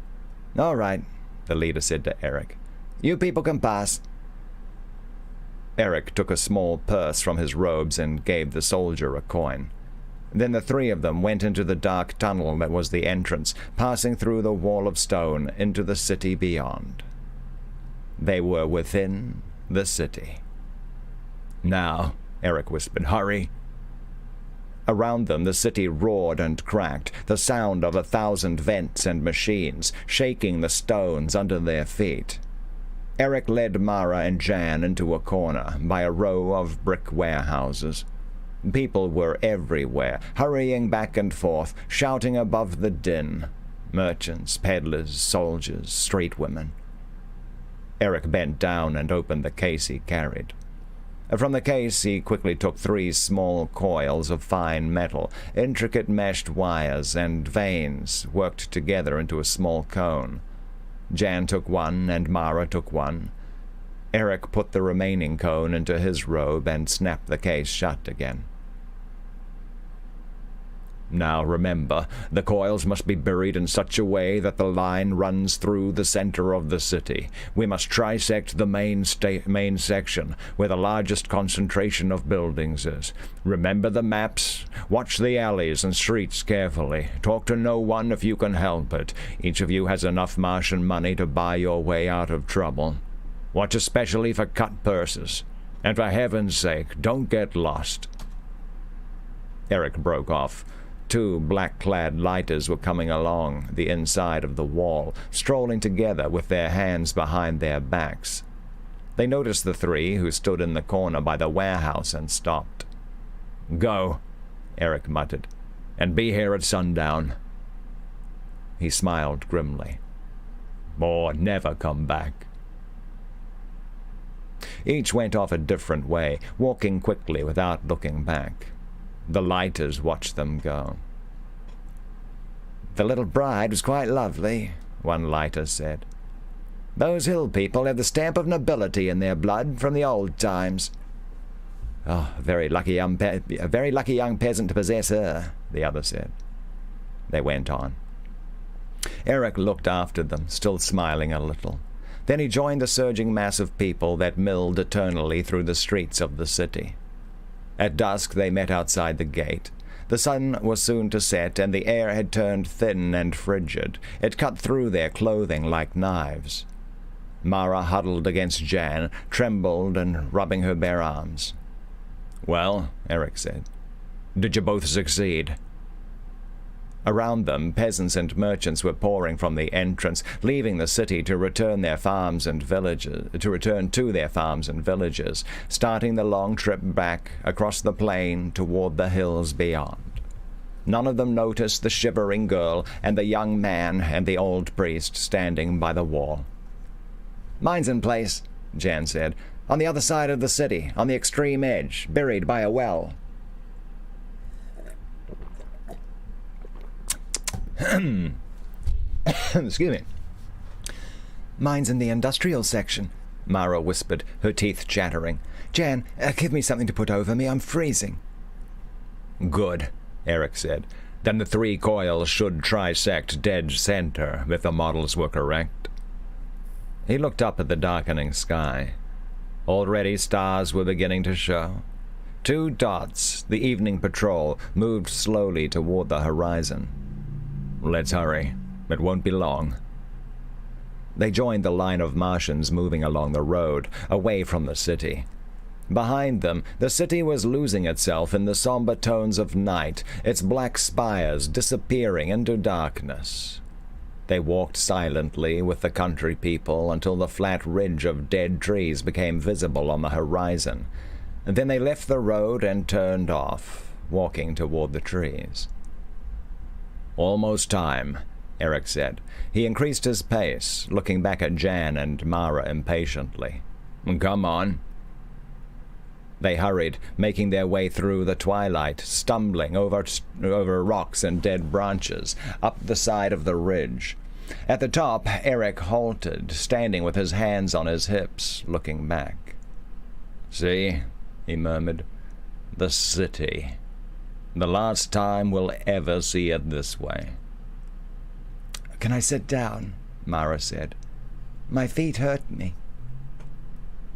"All right," the leader said to Eric. "You people can pass." Eric took a small purse from his robes and gave the soldier a coin. Then the three of them went into the dark tunnel that was the entrance, passing through the wall of stone into the city beyond. They were within the city. "Now," Eric whispered, "hurry." Around them the city roared and cracked, the sound of 1,000 vents and machines, shaking the stones under their feet. Eric led Mara and Jan into a corner by a row of brick warehouses. People were everywhere, hurrying back and forth, shouting above the din. Merchants, peddlers, soldiers, street women. Eric bent down and opened the case he carried. From the case he quickly took 3 small coils of fine metal, intricate meshed wires and vanes worked together into a small cone. Jan took one and Mara took one. Eric put the remaining cone into his robe and snapped the case shut again. "Now remember, the coils must be buried in such a way that the line runs through the center of the city. We must trisect the main section, where the largest concentration of buildings is. Remember the maps. Watch the alleys and streets carefully. Talk to no one if you can help it. Each of you has enough Martian money to buy your way out of trouble. Watch especially for cut purses. And for heaven's sake, don't get lost." Eric broke off. 2 black-clad lighters were coming along the inside of the wall, strolling together with their hands behind their backs. They noticed the 3 who stood in the corner by the warehouse and stopped. "Go," Eric muttered, "and be here at sundown." He smiled grimly. "Or never come back." Each went off a different way, walking quickly without looking back. The lighters watched them go. "The little bride was quite lovely," one lighter said. "Those hill people have the stamp of nobility in their blood from the old times." "Oh, a very lucky young peasant to possess her," the other said. They went on. Eric looked after them, still smiling a little. Then he joined the surging mass of people that milled eternally through the streets of the city. At dusk they met outside the gate. The sun was soon to set, and the air had turned thin and frigid. It cut through their clothing like knives. Mara huddled against Jan, trembled and rubbing her bare arms. "Well," Eric said, "did you both succeed?" Around them, peasants and merchants were pouring from the entrance, leaving the city to return to their farms and villages, starting the long trip back across the plain toward the hills beyond. None of them noticed the shivering girl and the young man and the old priest standing by the wall. "Mine's in place," Jan said. "On the other side of the city, on the extreme edge, buried by a well." Excuse me. "Mine's in the industrial section," Mara whispered, her teeth chattering. "Jan, give me something to put over me. I'm freezing." "Good," Eric said. "Then the 3 coils should trisect dead center, if the models were correct." He looked up at the darkening sky. Already stars were beginning to show. 2 dots, the evening patrol, moved slowly toward the horizon. Let's hurry. It won't be long. They joined the line of Martians moving along the road, away from the city. Behind them, the city was losing itself in the somber tones of night, its black spires disappearing into darkness. They walked silently with the country people until the flat ridge of dead trees became visible on the horizon. Then they left the road and turned off, walking toward the trees. "Almost time," Eric said. He increased his pace, looking back at Jan and Mara impatiently. "Come on." They hurried, making their way through the twilight, stumbling over rocks and dead branches, up the side of the ridge. At the top, Eric halted, standing with his hands on his hips, looking back. "See," he murmured, "the city. The last time we'll ever see it this way." "Can I sit down?" Mara said. "My feet hurt me."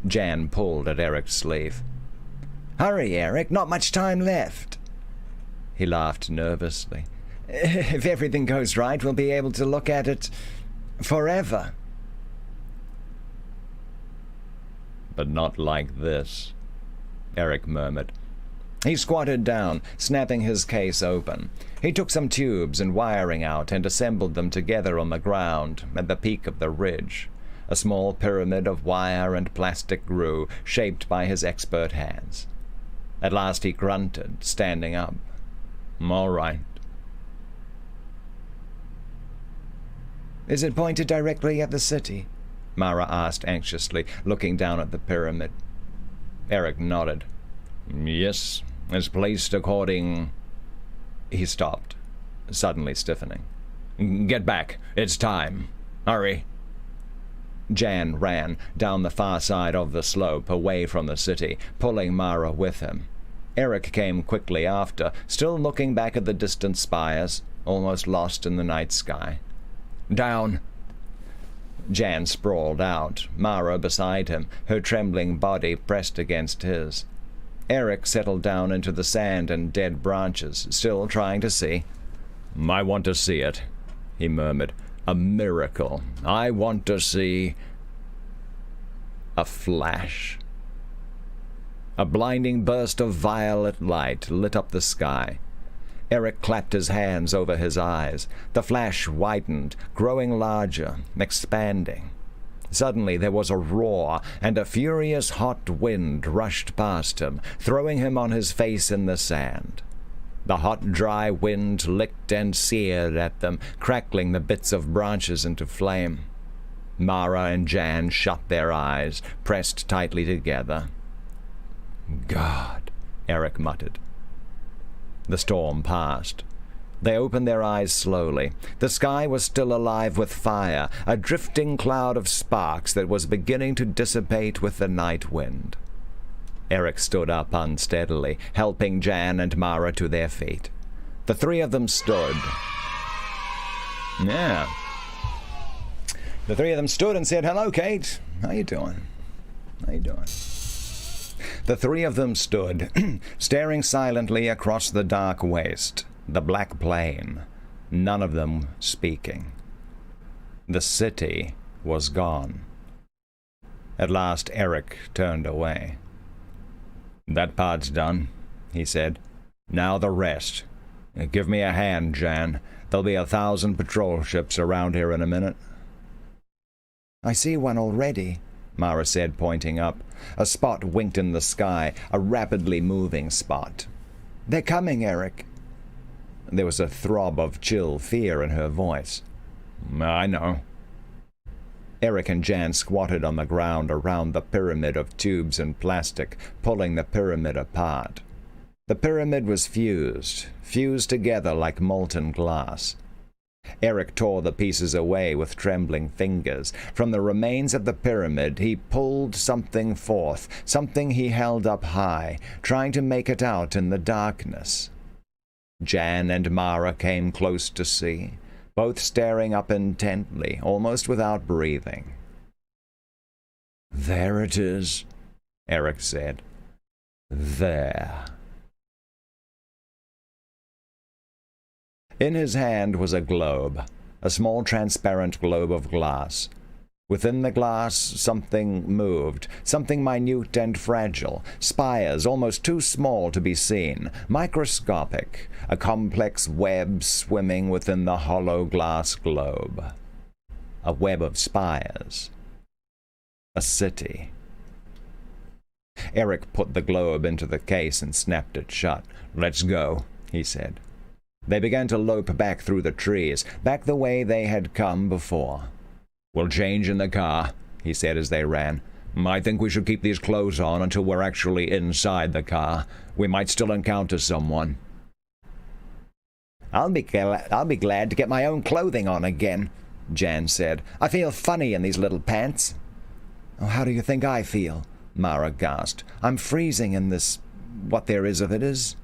Jan pulled at Eric's sleeve. "Hurry, Eric, not much time left." He laughed nervously. "If everything goes right, we'll be able to look at it forever." "But not like this," Eric murmured. He squatted down, snapping his case open. He took some tubes and wiring out and assembled them together on the ground at the peak of the ridge. A small pyramid of wire and plastic grew, shaped by his expert hands. At last he grunted, standing up. "All right." "Is it pointed directly at the city?" Mara asked anxiously, looking down at the pyramid. Eric nodded. "Yes, it's placed according—" He stopped, suddenly stiffening. "Get back. It's time. Hurry." Jan ran down the far side of the slope, away from the city, pulling Mara with him. Eric came quickly after, still looking back at the distant spires, almost lost in the night sky. "Down!" Jan sprawled out, Mara beside him, her trembling body pressed against his. Eric settled down into the sand and dead branches, still trying to see. "I want to see it," he murmured. "A miracle. I want to see—" A flash. A blinding burst of violet light lit up the sky. Eric clapped his hands over his eyes. The flash widened, growing larger, expanding. Suddenly there was a roar, and a furious hot wind rushed past him, throwing him on his face in the sand. The hot, dry wind licked and seared at them, crackling the bits of branches into flame. Mara and Jan shut their eyes, pressed tightly together. "God," Eric muttered. The storm passed. They opened their eyes slowly. The sky was still alive with fire, a drifting cloud of sparks that was beginning to dissipate with the night wind. Eric stood up unsteadily, helping Jan and Mara to their feet. The three of them stood. Yeah. The three of them stood and said, "Hello, Kate. How you doing? How you doing?" The three of them stood, staring silently across the dark waste, the black plain, none of them speaking. The city was gone. At last Eric turned away. "That part's done," he said. "Now the rest. Give me a hand, Jan. There'll be 1,000 patrol ships around here in a minute." "I see one already," Mara said, pointing up. A spot winked in the sky, a rapidly moving spot. "They're coming, Eric." There was a throb of chill fear in her voice. "I know." Eric and Jan squatted on the ground around the pyramid of tubes and plastic, pulling the pyramid apart. The pyramid was fused together like molten glass. Eric tore the pieces away with trembling fingers. From the remains of the pyramid he pulled something forth, something he held up high, trying to make it out in the darkness. Jan and Mara came close to see, both staring up intently, almost without breathing. "There it is," Eric said. "There." In his hand was a globe, a small transparent globe of glass. Within the glass, something moved, something minute and fragile, spires almost too small to be seen, microscopic, a complex web swimming within the hollow glass globe. A web of spires. A city. Eric put the globe into the case and snapped it shut. "Let's go," he said. They began to lope back through the trees, back the way they had come before. "We'll change in the car," he said as they ran. "I think we should keep these clothes on until we're actually inside the car. We might still encounter someone." I'll be glad to get my own clothing on again," Jan said. "I feel funny in these little pants." "Oh, how do you think I feel?" Mara gasped. "I'm freezing in this, what there is of it is."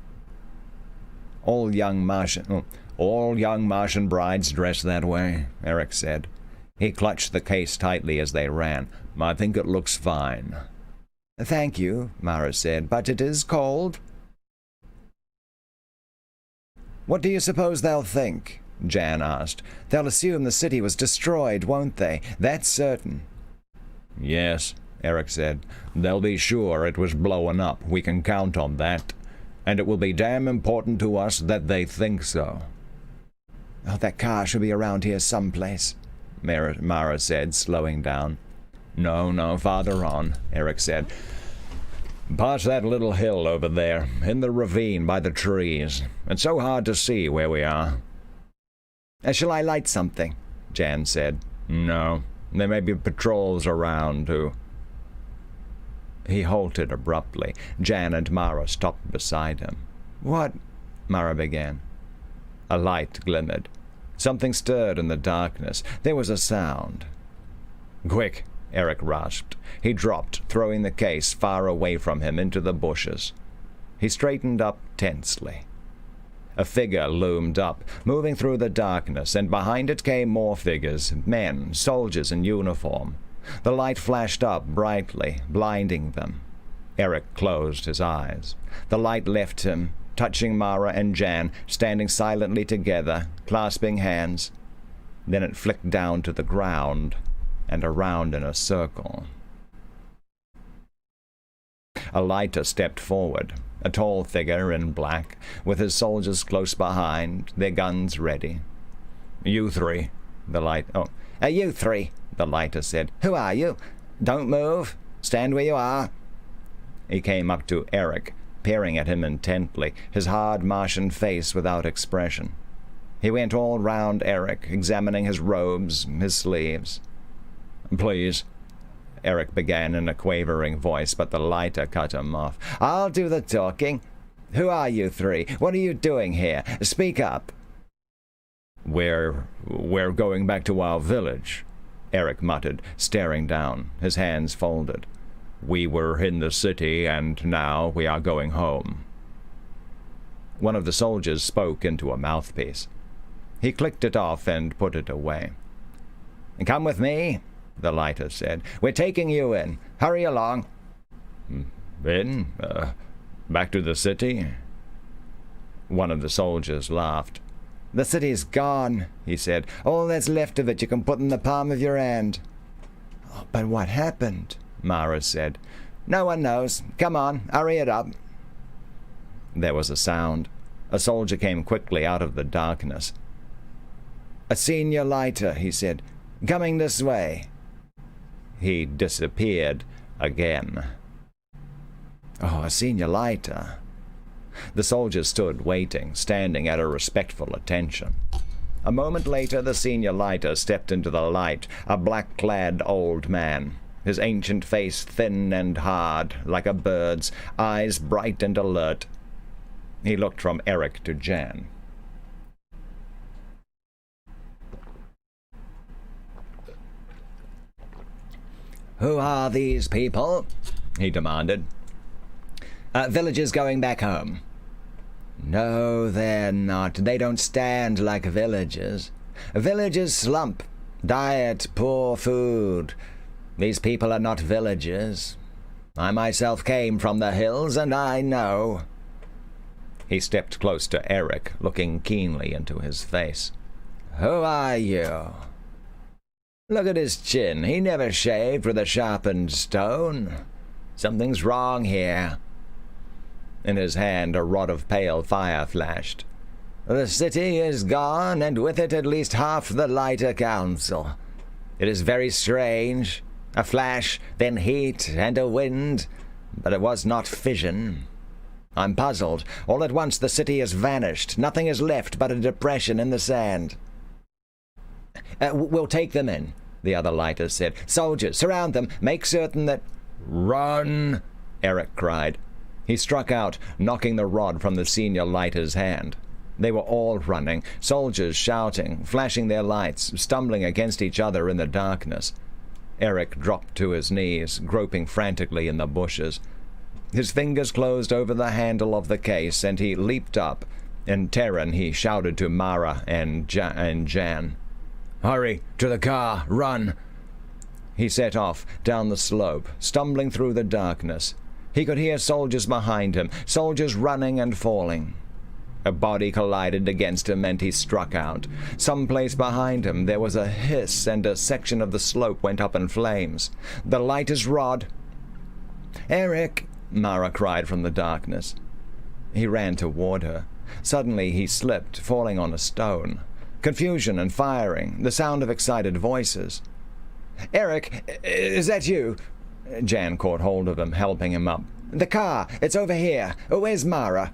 All young Martian brides dress that way," Eric said. He clutched the case tightly as they ran. "I think it looks fine." "Thank you," Mara said, "but it is cold." "What do you suppose they'll think?" Jan asked. "They'll assume the city was destroyed, won't they? That's certain." "Yes," Eric said. "They'll be sure it was blowing up. We can count on that. And it will be damn important to us that they think so." "Oh, that car should be around here someplace," Mara said, slowing down. No, farther on," Eric said. "Past that little hill over there, in the ravine by the trees. It's so hard to see where we are." "Shall I light something?" Jan said. "No, there may be patrols around who—" He halted abruptly. Jan and Mara stopped beside him. "What?" Mara began. A light glimmered. Something stirred in the darkness. There was a sound. "Quick!" Eric rasped. He dropped, throwing the case far away from him into the bushes. He straightened up tensely. A figure loomed up, moving through the darkness, and behind it came more figures, men, soldiers in uniform. The light flashed up brightly, blinding them. Eric closed his eyes. The light left him, touching Mara and Jan, standing silently together, clasping hands. Then it flicked down to the ground and around in a circle. A lighter stepped forward, a tall figure in black, with his soldiers close behind, their guns ready. "You three," You three," the lighter said. "Who are you? Don't move. Stand where you are." He came up to Eric, peering at him intently, his hard Martian face without expression. He went all round Eric, examining his robes, his sleeves. "Please," Eric began in a quavering voice, but the lighter cut him off. "I'll do the talking. Who are you three? What are you doing here? Speak up." We're going back to our village," Eric muttered, staring down, his hands folded. "We were in the city, and now we are going home." One of the soldiers spoke into a mouthpiece. He clicked it off and put it away. "Come with me," the lighter said. "We're taking you in. Hurry along." "In? Back to the city?" One of the soldiers laughed. "The city's gone," he said. "All that's left of it you can put in the palm of your hand." "Oh, but what happened?" Mara said. "No one knows. Come on, hurry it up." There was a sound. A soldier came quickly out of the darkness. "A senior lighter," he said. "Coming this way." He disappeared again. "Oh, a senior lighter." The soldier stood waiting, standing at a respectful attention. A moment later, the senior lighter stepped into the light, a black-clad old man, his ancient face thin and hard, like a bird's, eyes bright and alert. He looked from Eric to Jan. "Who are these people?" he demanded. "Villagers going back home." "No, they're not. They don't stand like villagers. Villagers slump. Diet, poor food. These people are not villagers. I myself came from the hills, and I know." He stepped close to Eric, looking keenly into his face. "Who are you? Look at his chin. He never shaved with a sharpened stone. Something's wrong here." In his hand, a rod of pale fire flashed. "The city is gone, and with it at least half the lighter council. It is very strange. A flash, then heat, and a wind, but it was not fission. I'm puzzled. All at once the city has vanished. Nothing is left but a depression in the sand." "We'll take them in," the other lighter said. "Soldiers, surround them. Make certain that—" "Run!" Eric cried. He struck out, knocking the rod from the senior lighter's hand. They were all running, soldiers shouting, flashing their lights, stumbling against each other in the darkness. Eric dropped to his knees, groping frantically in the bushes. His fingers closed over the handle of the case, and he leaped up. In Terran, he shouted to Mara and Jan. "Hurry! To the car! Run!" He set off, down the slope, stumbling through the darkness. He could hear soldiers behind him, soldiers running and falling. A body collided against him, and he struck out. Someplace behind him there was a hiss, and a section of the slope went up in flames. The lighter's rod— "Eric!" Mara cried from the darkness. He ran toward her. Suddenly he slipped, falling on a stone. Confusion and firing, the sound of excited voices. "Eric, is that you?" Jan caught hold of him, helping him up. "The car! It's over here! Where's Mara?"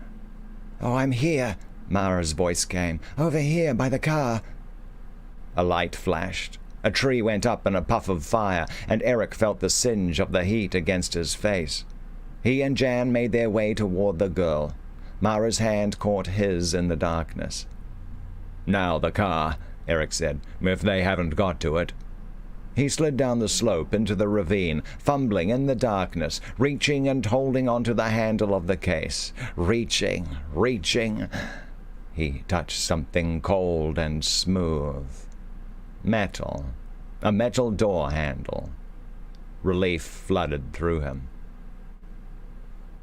"Oh, I'm here," Mara's voice came. "Over here, by the car." A light flashed. A tree went up in a puff of fire, and Eric felt the singe of the heat against his face. He and Jan made their way toward the girl. Mara's hand caught his in the darkness. "Now the car," Eric said, "if they haven't got to it." He slid down the slope into the ravine, fumbling in the darkness, reaching and holding onto the handle of the case. Reaching. He touched something cold and smooth. Metal. A metal door handle. Relief flooded through him.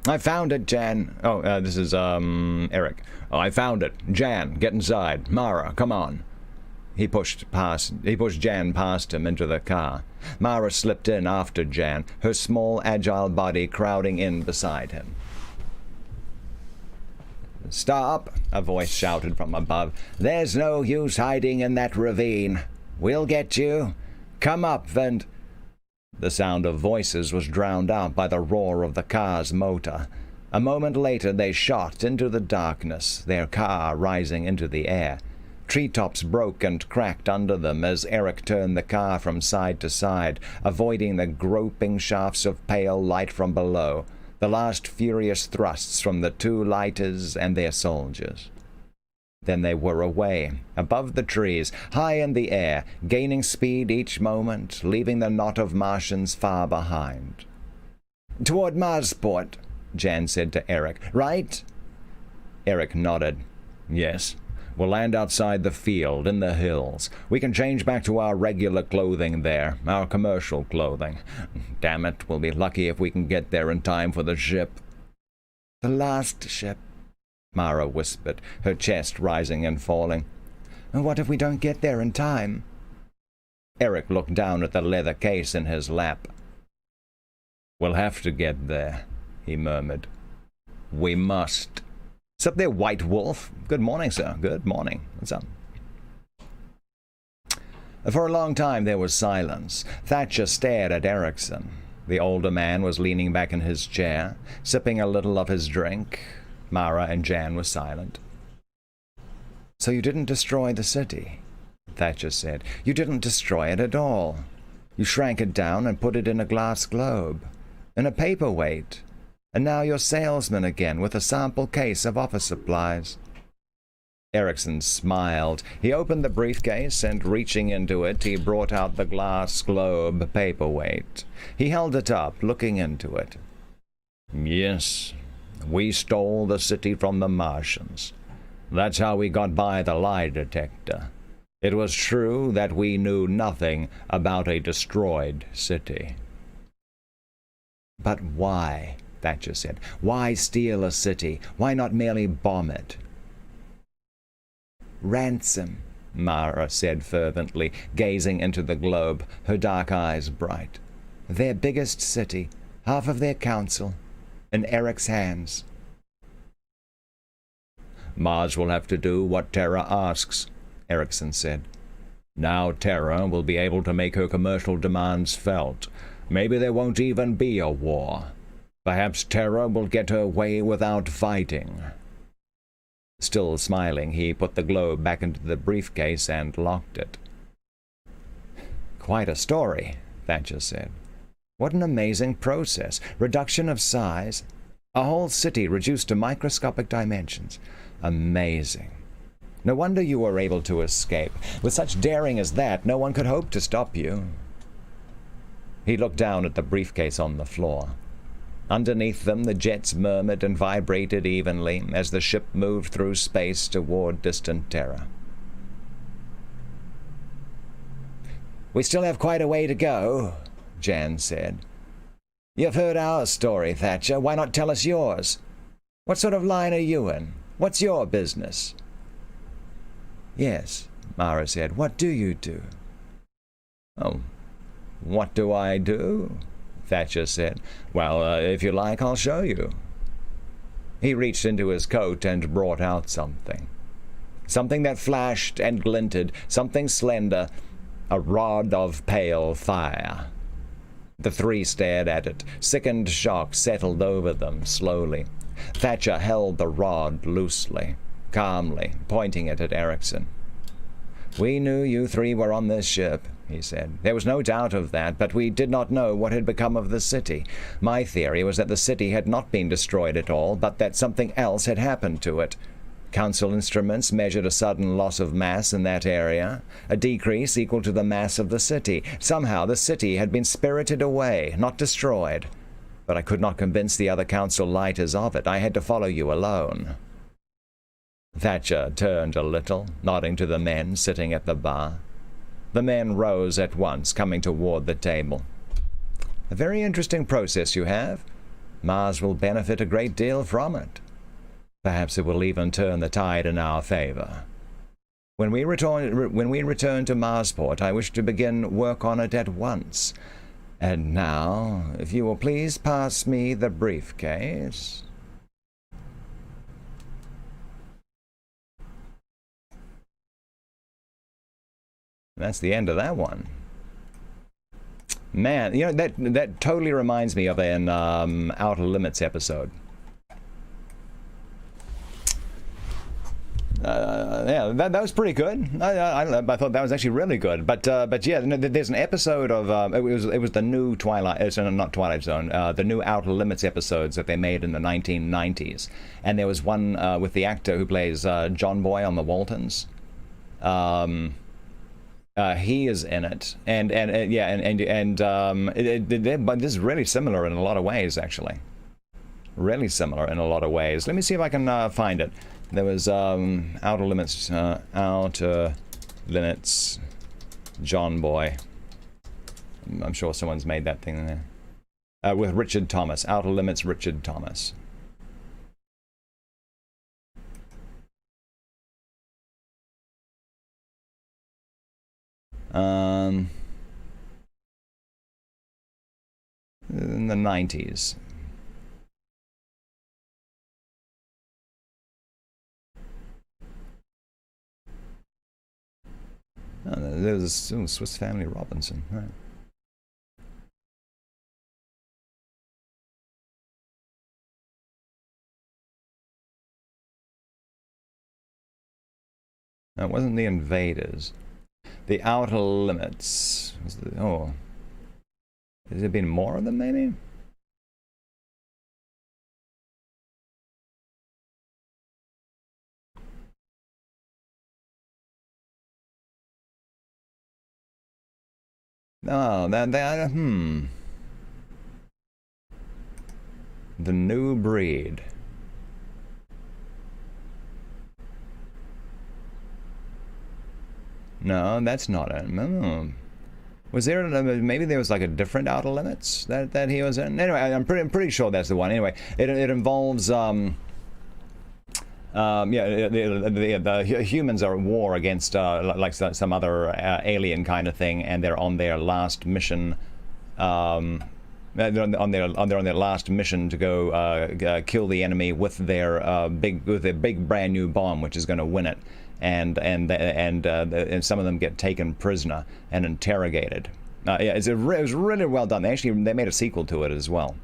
"I found it, Jan." This is, Eric. "I found it. Jan, get inside. Mara, come on." He pushed Jan past him into the car. Mara slipped in after Jan, her small, agile body crowding in beside him. "Stop," a voice shouted from above. "There's no use hiding in that ravine. We'll get you. Come up and—" The sound of voices was drowned out by the roar of the car's motor. A moment later they shot into the darkness, their car rising into the air. Treetops broke and cracked under them as Eric turned the car from side to side, avoiding the groping shafts of pale light from below, the last furious thrusts from the two lighters and their soldiers. Then they were away, above the trees, high in the air, gaining speed each moment, leaving the knot of Martians far behind. "Toward Marsport," Jan said to Eric. "Right?" Eric nodded. "Yes. We'll land outside the field, in the hills. We can change back to our regular clothing there, our commercial clothing. Damn it, we'll be lucky if we can get there in time for the ship." "The last ship," Mara whispered, her chest rising and falling. "What if we don't get there in time?" Eric looked down at the leather case in his lap. "We'll have to get there," he murmured. "We must." "What's up there, White Wolf?" "Good morning, sir. Good morning. What's up?" For a long time there was silence. Thatcher stared at Erickson. The older man was leaning back in his chair, sipping a little of his drink. Mara and Jan were silent. "So you didn't destroy the city," Thatcher said. "You didn't destroy it at all. You shrank it down and put it in a glass globe, in a paperweight. And now you're salesman again with a sample case of office supplies." Erickson smiled. He opened the briefcase, and reaching into it, he brought out the glass globe paperweight. He held it up, looking into it. "Yes, we stole the city from the Martians. That's how we got by the lie detector. It was true that we knew nothing about a destroyed city." "But why?" Thatcher said. Why steal a city? Why not merely bomb it? Ransom, Mara said fervently, gazing into the globe, her dark eyes bright. Their biggest city, half of their council, in Eric's hands. Mars will have to do what Terra asks, Erickson said. Now Terra will be able to make her commercial demands felt. Maybe there won't even be a war. Perhaps Terra will get her way without fighting. Still smiling, he put the globe back into the briefcase and locked it. Quite a story, Thatcher said. What an amazing process. Reduction of size. A whole city reduced to microscopic dimensions. Amazing. No wonder you were able to escape. With such daring as that, no one could hope to stop you. He looked down at the briefcase on the floor. Underneath them, the jets murmured and vibrated evenly as the ship moved through space toward distant Terra. We still have quite a way to go, Jan said. You've heard our story, Thatcher. Why not tell us yours? What sort of line are you in? What's your business? Yes, Mara said. What do you do? Oh, what do I do? Thatcher said. Well, if you like, I'll show you. He reached into his coat and brought out something. Something that flashed and glinted, something slender, a rod of pale fire. The three stared at it. Sickened shock settled over them slowly. Thatcher held the rod loosely, calmly, pointing it at Erickson. We knew you three were on this ship, he said. There was no doubt of that, but we did not know what had become of the city. My theory was that the city had not been destroyed at all, but that something else had happened to it. Council instruments measured a sudden loss of mass in that area, a decrease equal to the mass of the city. Somehow the city had been spirited away, not destroyed. But I could not convince the other council lighters of it. I had to follow you alone. Thatcher turned a little, nodding to the men sitting at the bar. The men rose at once, coming toward the table. A very interesting process you have. Mars will benefit a great deal from it. Perhaps it will even turn the tide in our favor. When we return to Marsport, I wish to begin work on it at once. And now, if you will please pass me the briefcase. That's the end of that one. Man, you know, that totally reminds me of an Outer Limits episode. Yeah, that was pretty good. I thought that was actually really good. But yeah, there's an episode of it was the new Twilight, not Twilight Zone, the new Outer Limits episodes that they made in the 1990s, and there was one with the actor who plays John Boy on the Waltons. He is in it, and but this is really similar in a lot of ways, actually. Really similar in a lot of ways. Let me see if I can find it. There was Outer Limits, John Boy. I'm sure someone's made that thing in there. With Richard Thomas, Outer Limits, Richard Thomas. In the 90s. Oh, there's Swiss Family Robinson. Right. No, it wasn't the Invaders. The Outer Limits. Has there been more of them, maybe? Oh, The New Breed. No, that's not it. No. Was there maybe there was like a different Outer Limits that he was in? Anyway, I'm pretty sure that's the one. Anyway, it involves the humans are at war against like some other alien kind of thing, and they're on their last mission. They're on their last mission to go kill the enemy with their big brand new bomb, which is going to win it. And some of them get taken prisoner and interrogated. It was really well done. They made a sequel to it as well.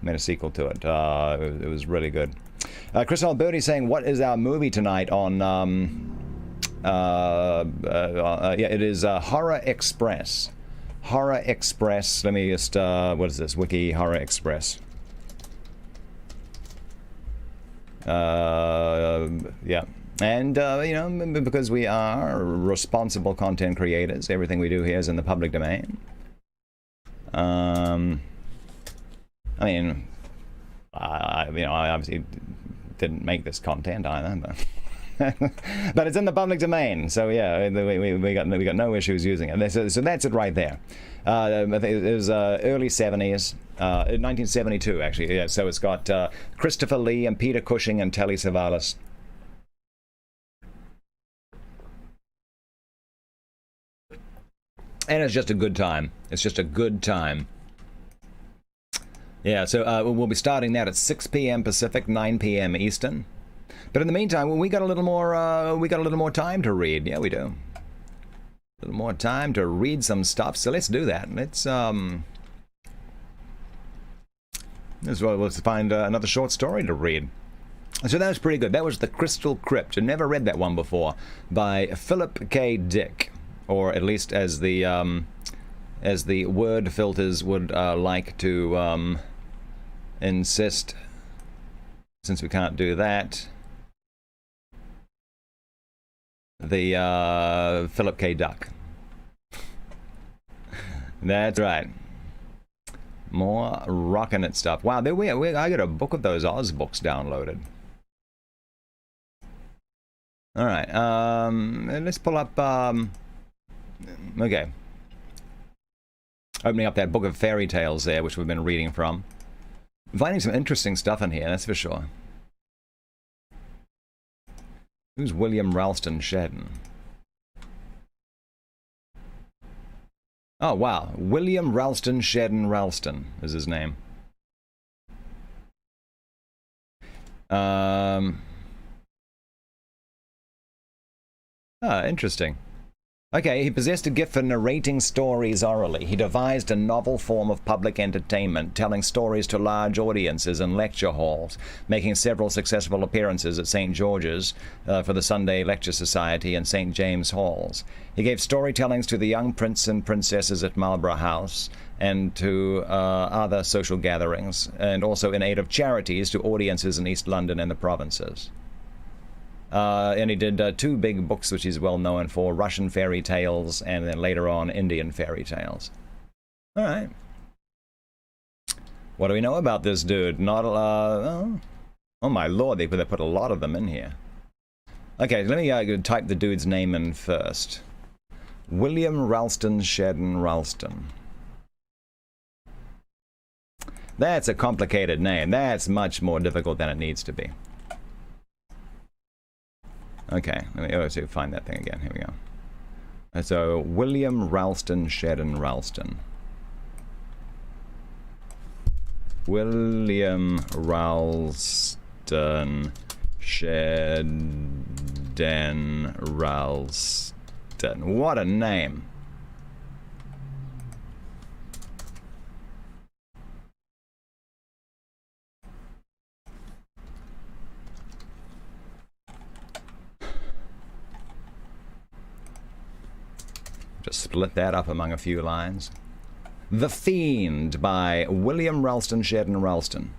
It was really good. Chris Alberti saying, "What is our movie tonight on?" It is Horror Express. Horror Express. Let me just what is this? Wiki Horror Express. Yeah. And, because we are responsible content creators, everything we do here is in the public domain. I obviously didn't make this content either, but it's in the public domain, so yeah, we got no issues using it. So that's it right there. I think it was early 70s, 1972 actually. Yeah, so it's got Christopher Lee and Peter Cushing and Telly Savalas. And it's just a good time. It's just a good time. Yeah, so we'll be starting that at 6 p.m. Pacific, 9 p.m. Eastern. But in the meantime, we got a little more time to read. Yeah, we do. A little more time to read some stuff. So let's do that. Let's find another short story to read. So that was pretty good. That was The Crystal Crypt. I never read that one before, by Philip K. Dick. Or at least as the word filters would like to insist, since we can't do that, the Philip K. Duck. That's right. More rockin' it stuff. Wow, there I got a book of those Oz books downloaded. All right, let's pull up. Okay. Opening up that book of fairy tales there, which we've been reading from. Finding some interesting stuff in here, that's for sure. Who's William Ralston Shedden? Oh, wow. William Ralston Shedden Ralston is his name. Interesting. Okay, he possessed a gift for narrating stories orally. He devised a novel form of public entertainment, telling stories to large audiences in lecture halls, making several successful appearances at St. George's for the Sunday Lecture Society and St. James Halls. He gave storytellings to the young prince and princesses at Marlborough House and to other social gatherings, and also in aid of charities to audiences in East London and the provinces. And he did two big books which he's well known for, Russian fairy tales and then later on Indian fairy tales. All right. What do we know about this dude? Not oh my lord, they put a lot of them in here. Okay, let me type the dude's name in first. William Ralston Shedden Ralston. That's a complicated name. That's much more difficult than it needs to be. Okay, let me find that thing again. Here we go. So, William Ralston Shedden Ralston. William Ralston Shedden Ralston. What a name. Just split that up among a few lines. The Fiend by William Ralston Shedden Ralston.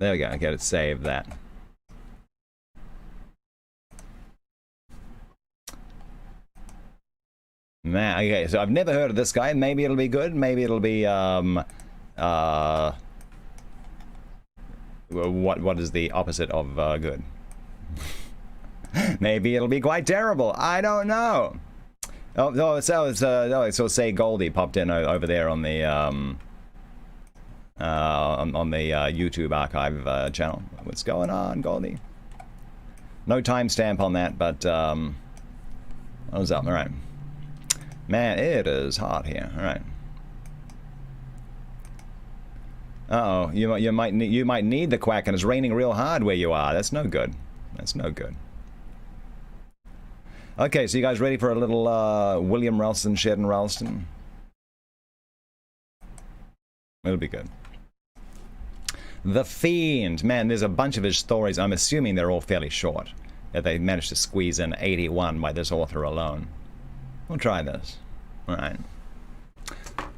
There we go. I got it saved that. Man, okay, so I've never heard of this guy. Maybe it'll be good. Maybe it'll be what is the opposite of good? Maybe it'll be quite terrible. I don't know. So say Goldie popped in over there on the YouTube archive channel. What's going on, Goldie? No timestamp on that, but what's up? All right, man, it is hot here. All right. Uh-oh, you might need the quack, and it's raining real hard where you are. That's no good. That's no good. Okay, so you guys ready for a little William Ralston, Sheridan Ralston? It'll be good. The Fiend. Man, there's a bunch of his stories. I'm assuming they're all fairly short. That they managed to squeeze in 81 by this author alone. We'll try this. All right.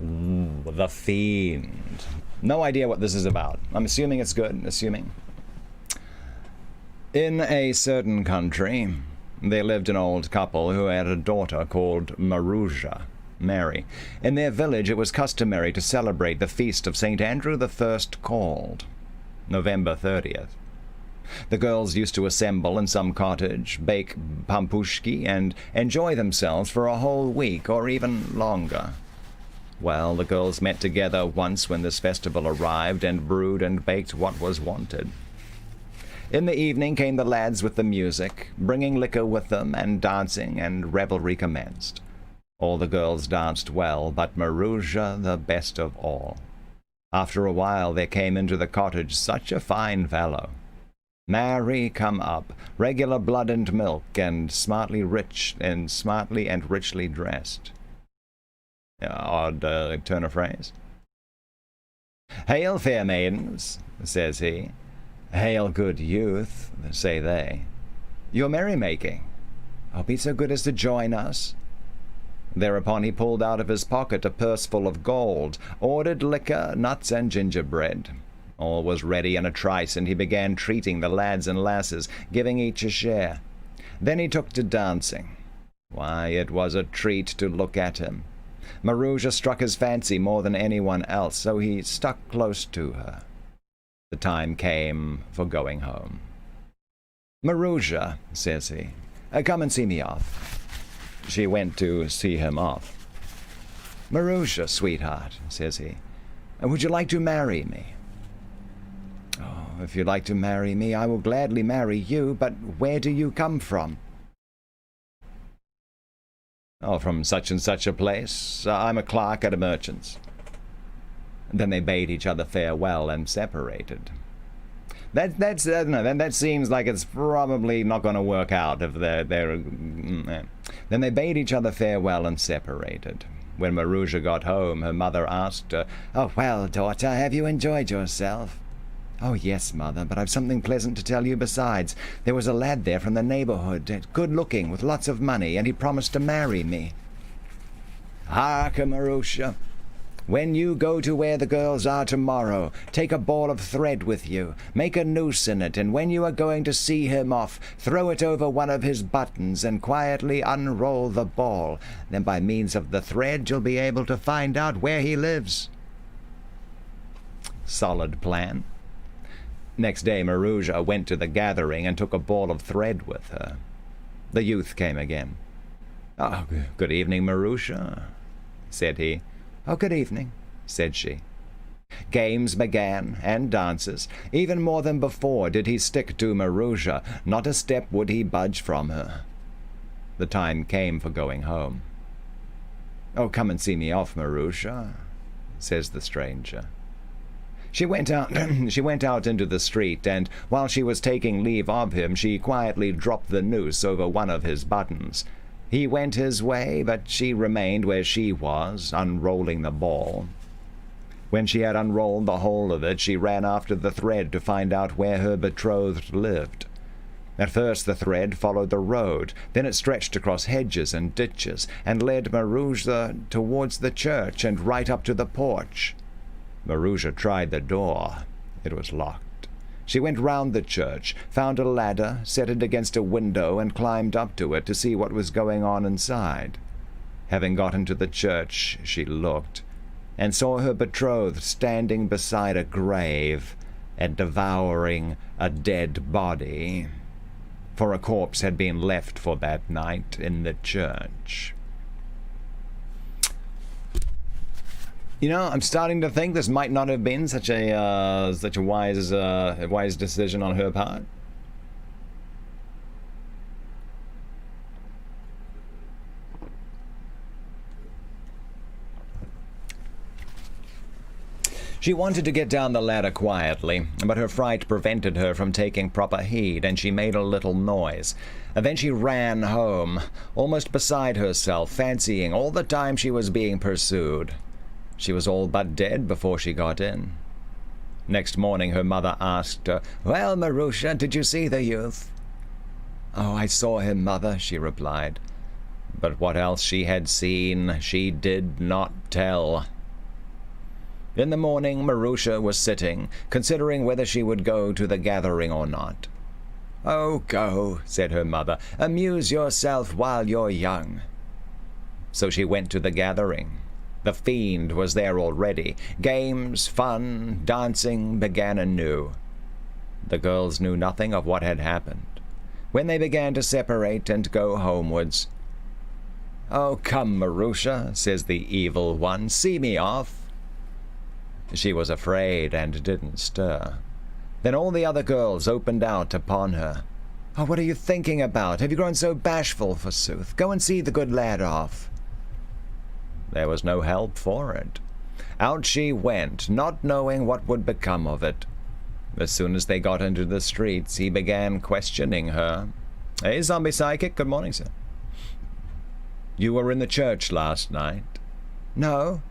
Ooh, The Fiend. No idea what this is about. I'm assuming it's good. Assuming. In a certain country, there lived an old couple who had a daughter called Maroosia, Mary. In their village, it was customary to celebrate the feast of St. Andrew the First Called, November 30th. The girls used to assemble in some cottage, bake pampushki, and enjoy themselves for a whole week or even longer. Well, the girls met together once when this festival arrived and brewed and baked what was wanted. In the evening came the lads with the music, bringing liquor with them, and dancing and revelry commenced. All the girls danced well, but Maroosia the best of all. After a while there came into the cottage such a fine fellow. Marry come up, regular blood and milk, and smartly and richly dressed. Odd turn of phrase. Hail, fair maidens, says he. Hail, good youth, say they. You're merrymaking. Oh, be so good as to join us. Thereupon he pulled out of his pocket a purse full of gold, ordered liquor, nuts, and gingerbread. All was ready in a trice, and he began treating the lads and lasses, giving each a share. Then he took to dancing. Why, it was a treat to look at him. Maroosia struck his fancy more than anyone else, so he stuck close to her. The time came for going home. Maroosia, says he, come and see me off. She went to see him off. Maroosia, sweetheart, says he, would you like to marry me? Oh, if you'd like to marry me, I will gladly marry you, but where do you come from? Oh, from such and such a place. I'm a clerk at a merchant's. Then they bade each other farewell and separated. That seems like it's probably not going to work out if they're Then they bade each other farewell and separated. When Maroosia got home, her mother asked her, "Oh, well, daughter, have you enjoyed yourself?" "Oh, yes, mother, but I've something pleasant to tell you besides. There was a lad there from the neighborhood, good-looking, with lots of money, and he promised to marry me." "Hark, Maroosia. When you go to where the girls are tomorrow, take a ball of thread with you, make a noose in it, and when you are going to see him off, throw it over one of his buttons and quietly unroll the ball. Then by means of the thread you'll be able to find out where he lives." Solid plan. Next day Maroosia went to the gathering and took a ball of thread with her. The youth came again. "Oh, good evening, Maroosia," said he. "Oh, good evening," said she. Games began, and dances. Even more than before did he stick to Maroosia. Not a step would he budge from her. The time came for going home. "Oh, come and see me off, Maroosia," says the stranger. She went out into the street, and while she was taking leave of him, she quietly dropped the noose over one of his buttons. He went his way, but she remained where she was, unrolling the ball. When she had unrolled the whole of it, she ran after the thread to find out where her betrothed lived. At first the thread followed the road, then it stretched across hedges and ditches, and led Maroosia towards the church and right up to the porch. Maroosia tried the door. It was locked. She went round the church, found a ladder, set it against a window, and climbed up to it to see what was going on inside. Having got into the church, she looked, and saw her betrothed standing beside a grave and devouring a dead body. for a corpse had been left for that night in the church. You know, I'm starting to think this might not have been such a wise decision on her part. She wanted to get down the ladder quietly, but her fright prevented her from taking proper heed, and she made a little noise. And then she ran home, almost beside herself, fancying all the time she was being pursued. She was all but dead before she got in. Next morning her mother asked her, "Well, Marusha, did you see the youth?" "Oh, I saw him, mother," she replied. But what else she had seen, she did not tell. In the morning, Marusha was sitting, considering whether she would go to the gathering or not. "Oh, go," said her mother. "Amuse yourself while you're young." So she went to the gathering. The fiend was there already. Games, fun, dancing began anew. The girls knew nothing of what had happened. When they began to separate and go homewards, "Oh, come, Marusha," says the evil one, "see me off." She was afraid and didn't stir. Then all the other girls opened out upon her. "Oh, what are you thinking about? Have you grown so bashful, forsooth? Go and see the good lad off." There was no help for it. Out she went, not knowing what would become of it. As soon as they got into the streets, he began questioning her. "Hey, zombie psychic, good morning, sir. You were in the church last night?" "No."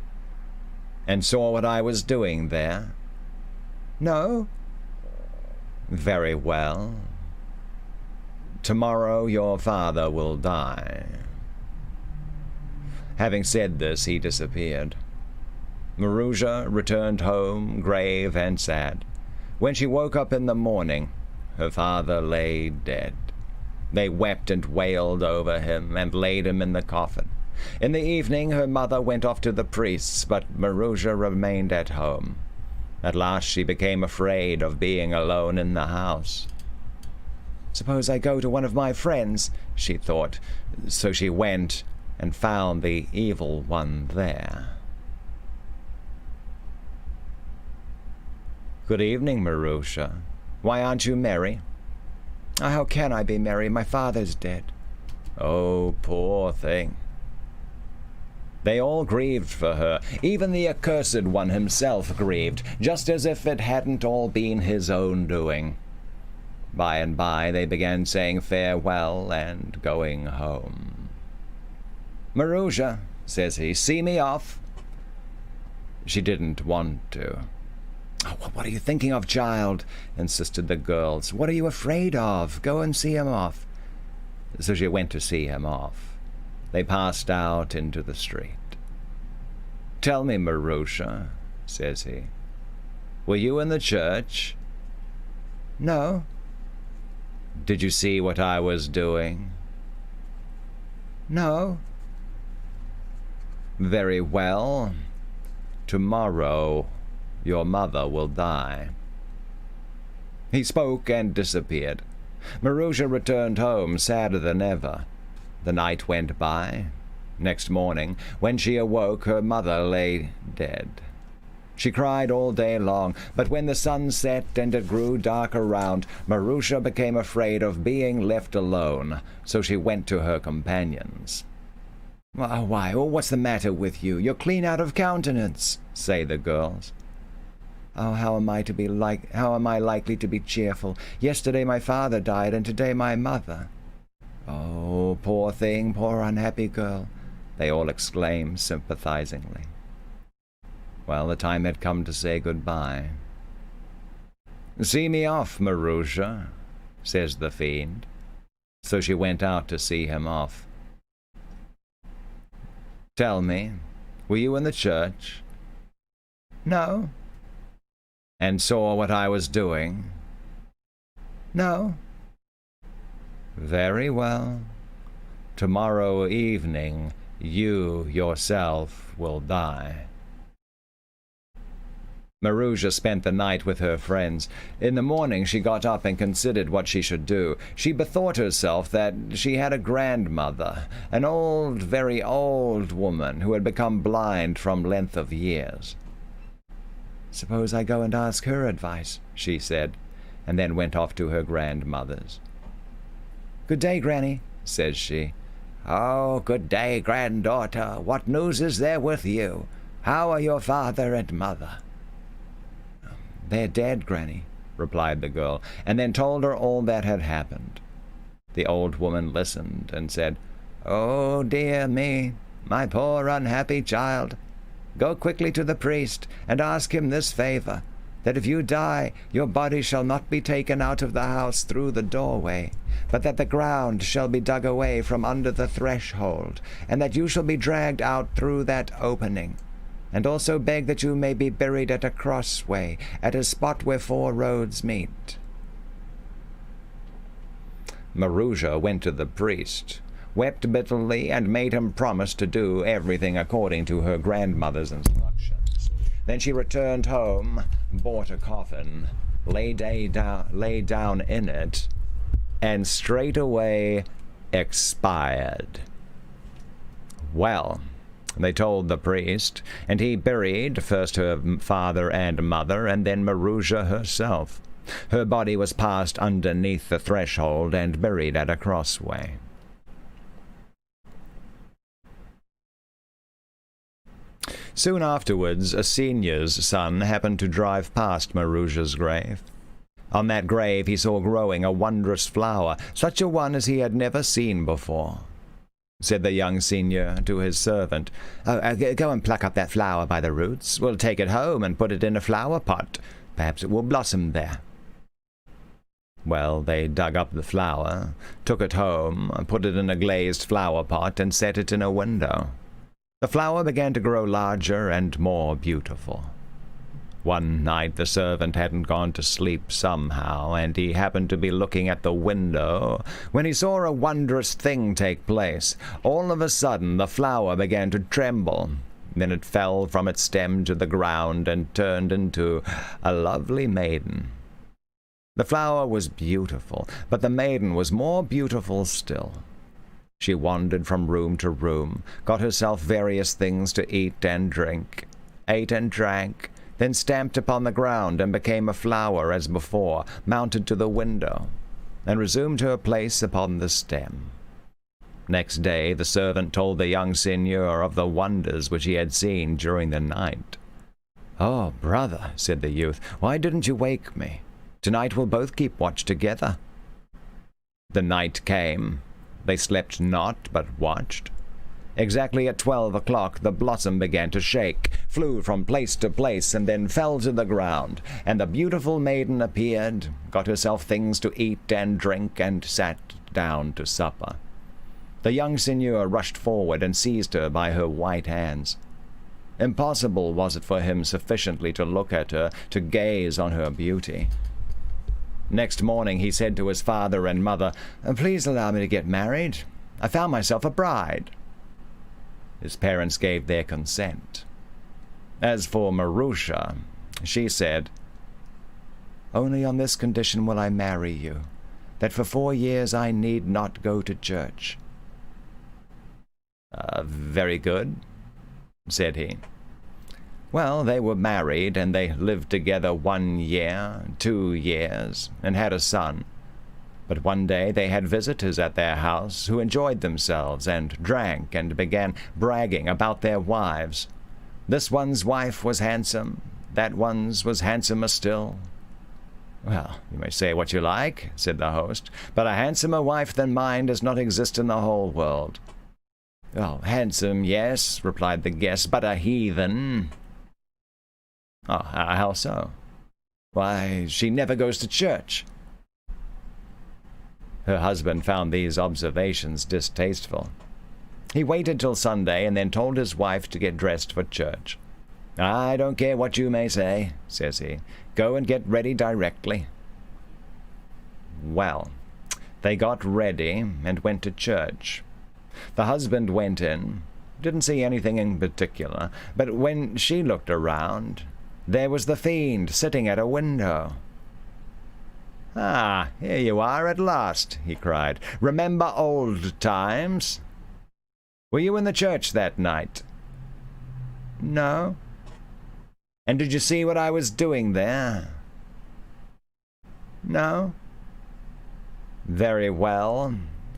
"And saw what I was doing there?" "No." "Very well. Tomorrow your father will die." Having said this, he disappeared. Marusha returned home, grave and sad. When she woke up in the morning, her father lay dead. They wept and wailed over him and laid him in the coffin. In the evening, her mother went off to the priest's, but Marusha remained at home. At last she became afraid of being alone in the house. "Suppose I go to one of my friends," she thought. So she went and found the evil one there. "Good evening, Marusha. Why aren't you merry?" "How can I be merry? My father's dead." "Oh, poor thing." They all grieved for her. Even the accursed one himself grieved, just as if it hadn't all been his own doing. By and by they began saying farewell and going home. "Marusha," says he, "see me off." She didn't want to. "Oh, what are you thinking of, child?" insisted the girls. "What are you afraid of? Go and see him off." So she went to see him off. They passed out into the street. "Tell me, Marusha," says he, "were you in the church?" "No." "Did you see what I was doing?" "No." "Very well. Tomorrow your mother will die." He spoke and disappeared. Marusha returned home sadder than ever. The night went by. Next morning, when she awoke, her mother lay dead. She cried all day long, but when the sun set and it grew dark around, Marusha became afraid of being left alone, so she went to her companions. Why, what's the matter with you? You're clean out of countenance," say the girls. "Oh, how am I likely to be cheerful? Yesterday my father died, and today my mother." "Oh, poor thing, poor unhappy girl," they all exclaim sympathizingly. Well, the time had come to say goodbye. "See me off, Marusha," says the fiend. So she went out to see him off. "Tell me, were you in the church?" "No." "And saw what I was doing?" "No." "Very well. Tomorrow evening you yourself will die." Maroosia spent the night with her friends. In the morning she got up and considered what she should do. She bethought herself that she had a grandmother, an old, very old woman who had become blind from length of years. "Suppose I go and ask her advice," she said, and then went off to her grandmother's. "Good day, Granny," says she. "Oh, good day, granddaughter. What news is there with you? How are your father and mother?" "They're dead, Granny," replied the girl, and then told her all that had happened. The old woman listened and said, "Oh, dear me, my poor unhappy child. Go quickly to the priest and ask him this favor, that if you die, your body shall not be taken out of the house through the doorway, but that the ground shall be dug away from under the threshold, and that you shall be dragged out through that opening. And also beg that you may be buried at a crossway, at a spot where 4 roads meet." Maroosia went to the priest, wept bitterly, and made him promise to do everything according to her grandmother's instructions. Then she returned home, bought a coffin, lay down in it, and straightway expired. Well, they told the priest, and he buried first her father and mother, and then Maroosia herself. Her body was passed underneath the threshold and buried at a crossway. Soon afterwards, a seigneur's son happened to drive past Maroosia's grave. On that grave he saw growing a wondrous flower, such a one as he had never seen before. Said the young seigneur to his servant, "Go and pluck up that flower by the roots. We'll take it home and put it in a flower pot. Perhaps it will blossom there." Well, they dug up the flower, took it home, put it in a glazed flower pot, and set it in a window. The flower began to grow larger and more beautiful. One night the servant hadn't gone to sleep somehow, and he happened to be looking at the window when he saw a wondrous thing take place. All of a sudden the flower began to tremble. Then it fell from its stem to the ground and turned into a lovely maiden. The flower was beautiful, but the maiden was more beautiful still. She wandered from room to room, got herself various things to eat and drink, ate and drank, then stamped upon the ground and became a flower as before, mounted to the window, and resumed her place upon the stem. Next day the servant told the young seigneur of the wonders which he had seen during the night. "Oh, brother," said the youth, "why didn't you wake me? Tonight we'll both keep watch together." The night came. They slept not, but watched. Exactly at 12 o'clock the blossom began to shake, flew from place to place, and then fell to the ground, and the beautiful maiden appeared, got herself things to eat and drink, and sat down to supper. The young seigneur rushed forward and seized her by her white hands. Impossible was it for him sufficiently to look at her, to gaze on her beauty. Next morning he said to his father and mother, "Please allow me to get married. I found myself a bride." His parents gave their consent. As for Maroosia, she said, "Only on this condition will I marry you, that for 4 years I need not go to church." "Very good," said he. Well, they were married, and they lived together 1 year, 2 years, and had a son. But one day they had visitors at their house who enjoyed themselves and drank and began bragging about their wives. This one's wife was handsome, that one's was handsomer still. "Well, you may say what you like," said the host, "but a handsomer wife than mine does not exist in the whole world." "Oh, handsome, yes," replied the guest, "but a heathen." "Oh, how so?" "Why, she never goes to church." Her husband found these observations distasteful. He waited till Sunday and then told his wife to get dressed for church. "I don't care what you may say," says he. "Go and get ready directly." Well, they got ready and went to church. The husband went in, didn't see anything in particular, but when she looked around, There was the fiend sitting at a window. "Ah, here you are at last," he cried. "Remember old times? Were you in the church that night?" "No." "And did you see what I was doing there?" "No." "Very well.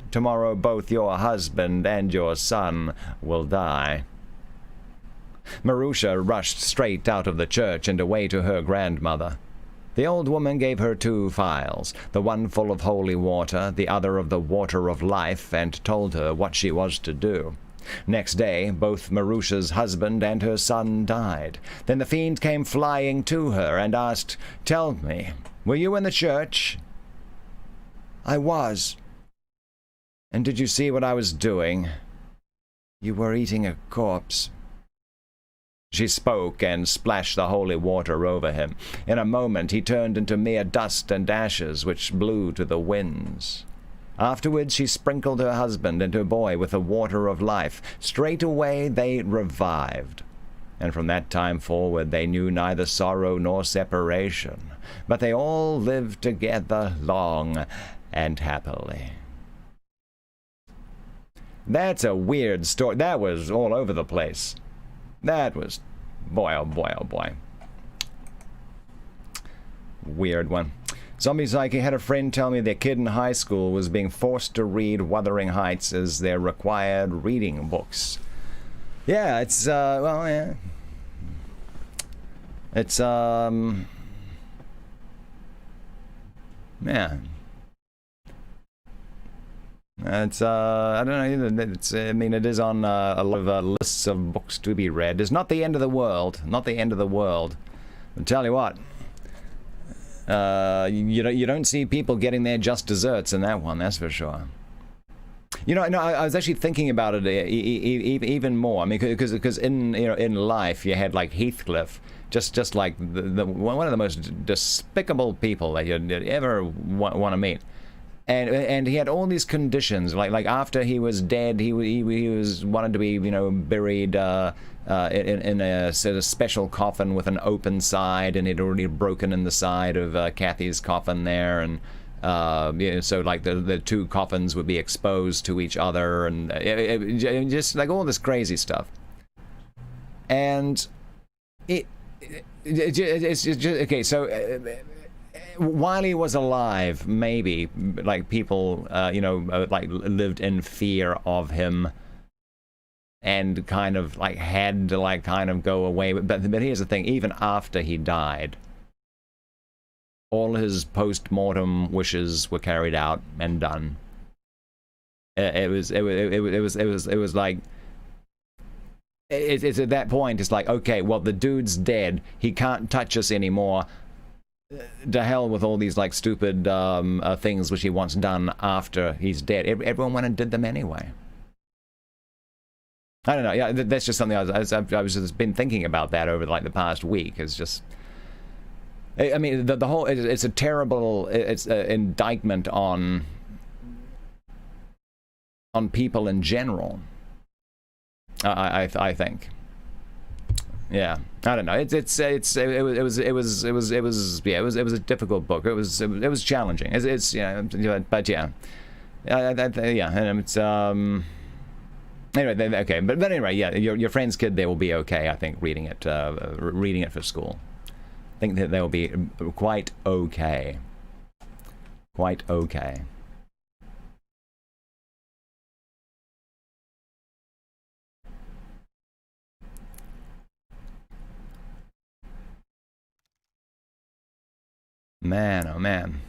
Tomorrow both your husband and your son will die." Marusha rushed straight out of the church and away to her grandmother. The old woman gave her 2 phials, the one full of holy water, the other of the water of life, and told her what she was to do. Next day, both Marusha's husband and her son died. Then the fiend came flying to her and asked, "Tell me, were you in the church?" "I was." "And did you see what I was doing?" "You were eating a corpse." She spoke and splashed the holy water over him. In a moment he turned into mere dust and ashes, which blew to the winds. Afterwards she sprinkled her husband and her boy with the water of life. Straightway they revived. And from that time forward they knew neither sorrow nor separation, but they all lived together long and happily. That's a weird story. That was all over the place. That was, boy, oh boy, oh boy. Weird one. Zombie Psyche had a friend tell me their kid in high school was being forced to read Wuthering Heights as their required reading books. Yeah, it's, well, yeah. It's, yeah. It's, I don't know, it's, I mean, it is on a lot of lists of books to be read. It's not the end of the world. Not the end of the world. I'll tell you what. You don't see people getting their just desserts in that one, that's for sure. You know, no, I was actually thinking about it even more. I mean, because in life you had like Heathcliff, just like the one of the most despicable people that you'd ever want to meet. And he had all these conditions, like after he was dead, he was wanted to be buried in a sort of special coffin with an open side, and he'd already broken in the side of Kathy's coffin there, and so like the 2 coffins would be exposed to each other, and just like all this crazy stuff. And it's just okay. So. While he was alive, maybe like people, like lived in fear of him, and kind of like had to like kind of go away. But here's the thing: even after he died, all his post-mortem wishes were carried out and done. It was like. It's at that point. It's like, okay, well, the dude's dead. He can't touch us anymore. To hell with all these like stupid things which he wants done after he's dead. Everyone went and did them anyway. I don't know. Yeah, that's just something I was just been thinking about that over like the past week. It's just, I mean, the whole it's a terrible indictment on people in general. I think. Yeah, I don't know. It was a difficult book. It was challenging. It's but yeah, yeah, and it's anyway. Okay, but anyway, yeah, your friend's kid there will be okay. I think reading it for school. I think that they will be quite okay. Quite okay. Man, oh man.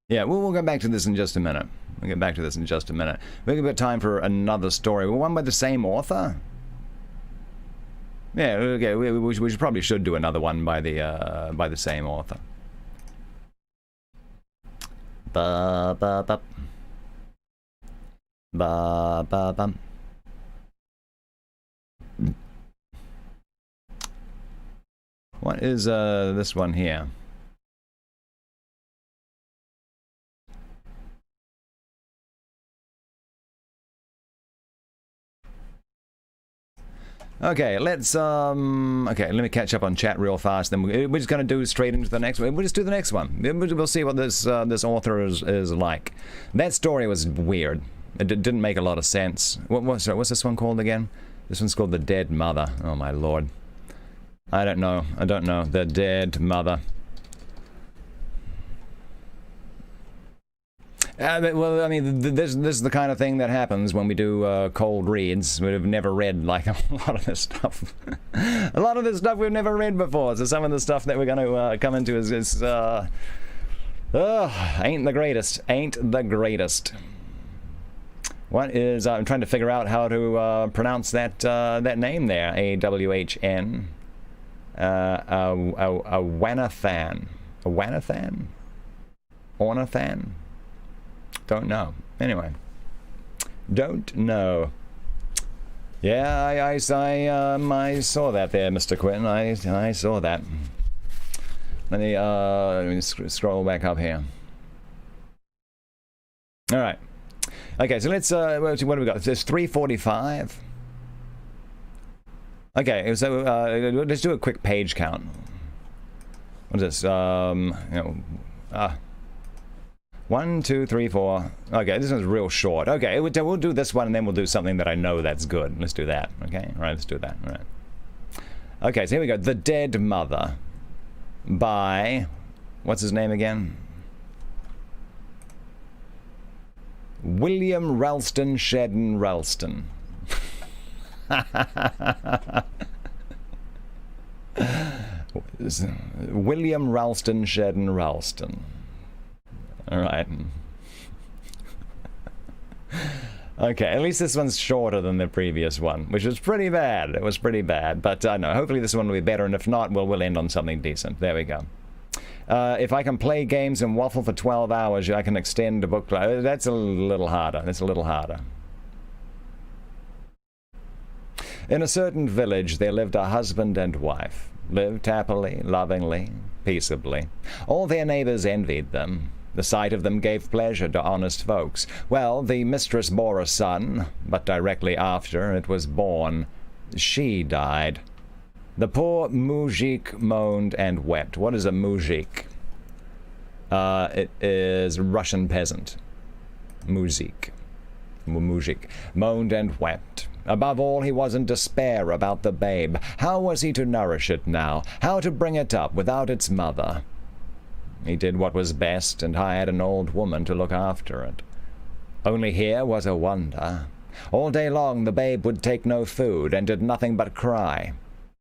Yeah, we'll get back to this in just a minute. We'll get back to this in just a minute. We've got time for another story. One by the same author? Yeah, okay, we probably should do another one by the same author. Ba ba bum. What is this one here? Okay, okay, let me catch up on chat real fast. Then we're just going to do straight into the next one. We'll just do the next one. We'll see what this author is like. That story was weird. It didn't make a lot of sense. What's this one called again? This one's called The Dead Mother. Oh my lord. I don't know. The Dead Mother. Well, I mean, this is the kind of thing that happens when we do cold reads. We've never read, like, a lot of this stuff. A lot of this stuff we've never read before. So some of the stuff that we're going to come into is ain't the greatest. Ain't the greatest. What is... I'm trying to figure out how to pronounce that name there. A-W-H-N. Awanathan. Awanathan? Ornathan? Don't know. Anyway. Don't know. Yeah, I saw that there, Mr. Quinn. I saw that. Let me scroll back up here. All right. Okay, so let's, what do we got? There's 345. Okay, so let's do a quick page count. What is this? 1, 2, 3, 4. Okay, this one's real short. Okay, we'll do this one and then we'll do something that I know that's good. Let's do that. Okay, all right, let's do that. All right. Okay, so here we go. The Dead Mother by, what's his name again? William Ralston Shedden Ralston. William Ralston Shedden Ralston. All right. Okay, at least this one's shorter than the previous one, which was pretty bad. It was pretty bad, but no, hopefully this one will be better, and if not, we'll end on something decent. There we go. If I can play games and waffle for 12 hours, I can extend a book. That's a little harder. That's a little harder. In a certain village, there lived a husband and wife. Lived happily, lovingly, peaceably. All their neighbors envied them. The sight of them gave pleasure to honest folks. Well, the mistress bore a son, but directly after it was born, she died. The poor moujik moaned and wept. What is a moujik? It is Russian peasant. Moujik. Moaned and wept. Above all, he was in despair about the babe. How was he to nourish it now? How to bring it up without its mother? He did what was best and hired an old woman to look after it. Only here was a wonder. All day long the babe would take no food and did nothing but cry.